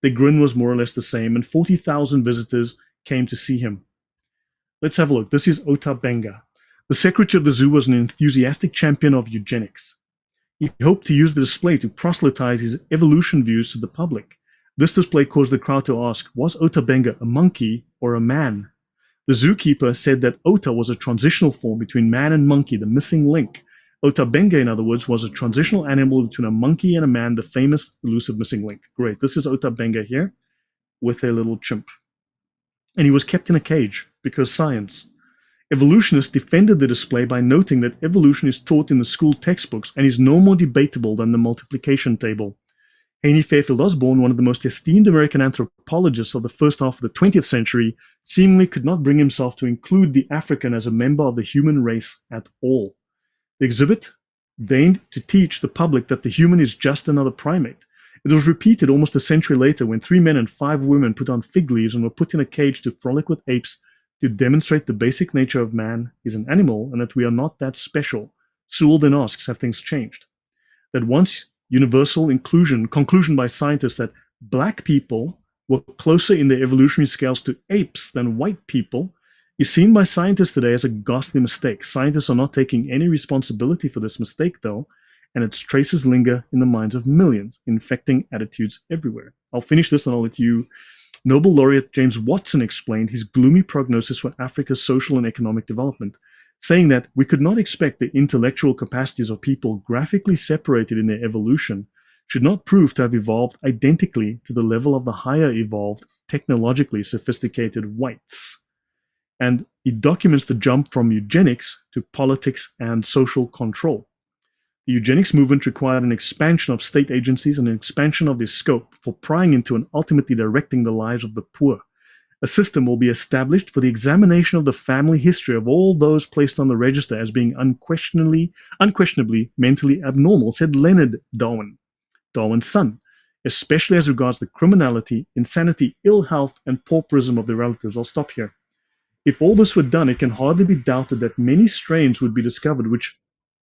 their grin was more or less the same, and 40,000 visitors came to see him. Let's have a look. This is Ota Benga. The secretary of the zoo was an enthusiastic champion of eugenics. He hoped to use the display to proselytize his evolution views to the public. This display caused the crowd to ask, was Ota Benga a monkey or a man? The zookeeper said that Ota was a transitional form between man and monkey, the missing link. Ota Benga, in other words, was a transitional animal between a monkey and a man, the famous elusive missing link. Great. This is Ota Benga here with a little chimp. And he was kept in a cage because science. Evolutionists defended the display by noting that evolution is taught in the school textbooks and is no more debatable than the multiplication table. Haney Fairfield Osborn, one of the most esteemed American anthropologists of the first half of the 20th century, seemingly could not bring himself to include the African as a member of the human race at all. The exhibit deigned to teach the public that the human is just another primate. It was repeated almost a century later when 3 men and 5 women put on fig leaves and were put in a cage to frolic with apes to demonstrate the basic nature of man is an animal and that we are not that special. Sewell then asks, have things changed? That once universal conclusion by scientists that black people were closer in their evolutionary scales to apes than white people is seen by scientists today as a ghastly mistake. Scientists are not taking any responsibility for this mistake, though, and its traces linger in the minds of millions, infecting attitudes everywhere. I'll finish this and I'll let you. Nobel laureate James Watson explained his gloomy prognosis for Africa's social and economic development, saying that we could not expect the intellectual capacities of people graphically separated in their evolution should not prove to have evolved identically to the level of the higher evolved, technologically sophisticated whites. And he documents the jump from eugenics to politics and social control. The eugenics movement required an expansion of state agencies and an expansion of their scope for prying into and ultimately directing the lives of the poor. A system will be established for the examination of the family history of all those placed on the register as being unquestionably mentally abnormal, said Leonard Darwin, Darwin's son, especially as regards the criminality, insanity, ill health, and pauperism of their relatives. I'll stop here. If all this were done, it can hardly be doubted that many strains would be discovered which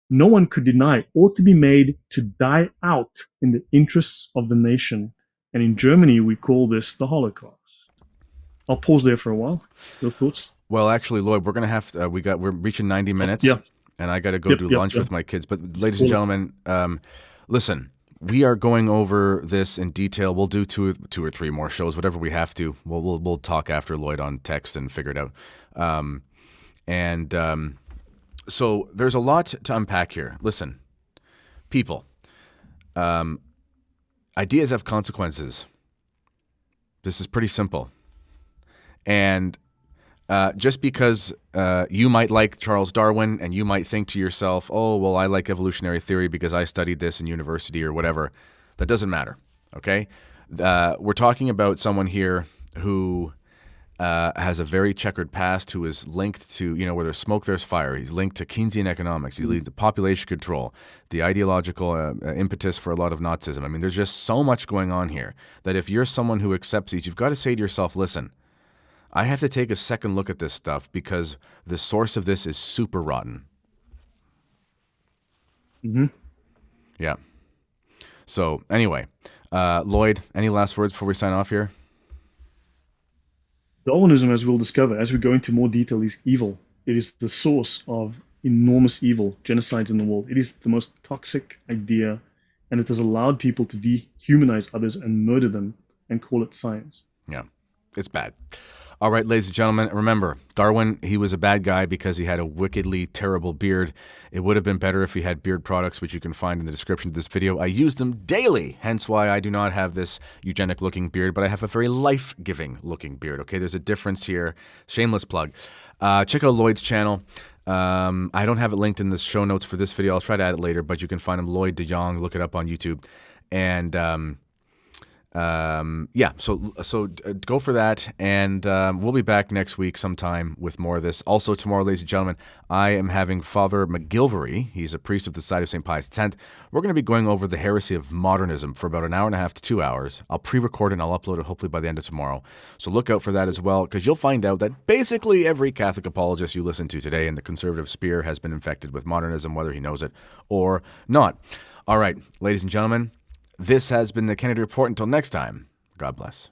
no one could deny ought to be made to die out in the interests of the nation. And in Germany, we call this the Holocaust. I'll pause there for a while. Your thoughts? Well, actually, Lloyd, we're gonna have to. We're reaching 90 minutes. Yeah. And I got to go do lunch with my kids. But, ladies and gentlemen, listen. We are going over this in detail. We'll do two or three more shows, whatever we have to. We'll talk after Lloyd on text and figure it out. So there's a lot to unpack here. Listen, people, ideas have consequences. This is pretty simple. And just because you might like Charles Darwin and you might think to yourself, oh, well, I like evolutionary theory because I studied this in university or whatever, that doesn't matter, okay? We're talking about someone here who has a very checkered past, who is linked to, where there's smoke, there's fire. He's linked to Keynesian economics. He's linked to population control, the ideological impetus for a lot of Nazism. I mean, there's just so much going on here that if you're someone who accepts these, you've got to say to yourself, listen, I have to take a second look at this stuff because the source of this is super rotten. Mm-hmm. Yeah. So anyway, Lloyd, any last words before we sign off here? Darwinism, as we'll discover, as we go into more detail, is evil. It is the source of enormous evil, genocides in the world. It is the most toxic idea, and it has allowed people to dehumanize others and murder them and call it science. Yeah, it's bad. All right, ladies and gentlemen, remember, Darwin, he was a bad guy because he had a wickedly terrible beard. It would have been better if he had beard products, which you can find in the description of this video. I use them daily, hence why I do not have this eugenic-looking beard, but I have a very life-giving-looking beard, okay? There's a difference here. Shameless plug. Check out Lloyd's channel. I don't have it linked in the show notes for this video. I'll try to add it later, but you can find him, Lloyd de Jongh. Look it up on YouTube. And Yeah, so go for that, and we'll be back next week sometime with more of this. Also tomorrow, ladies and gentlemen, I am having Father McGilvery. He's a priest of the Society of St. Pius X. We're going to be going over the heresy of modernism for about an hour and a half to 2 hours. I'll pre-record it and I'll upload it hopefully by the end of tomorrow. So look out for that as well, because you'll find out that basically every Catholic apologist you listen to today in the conservative sphere has been infected with modernism, whether he knows it or not. All right, ladies and gentlemen, this has been the Kennedy Report. Until next time, God bless.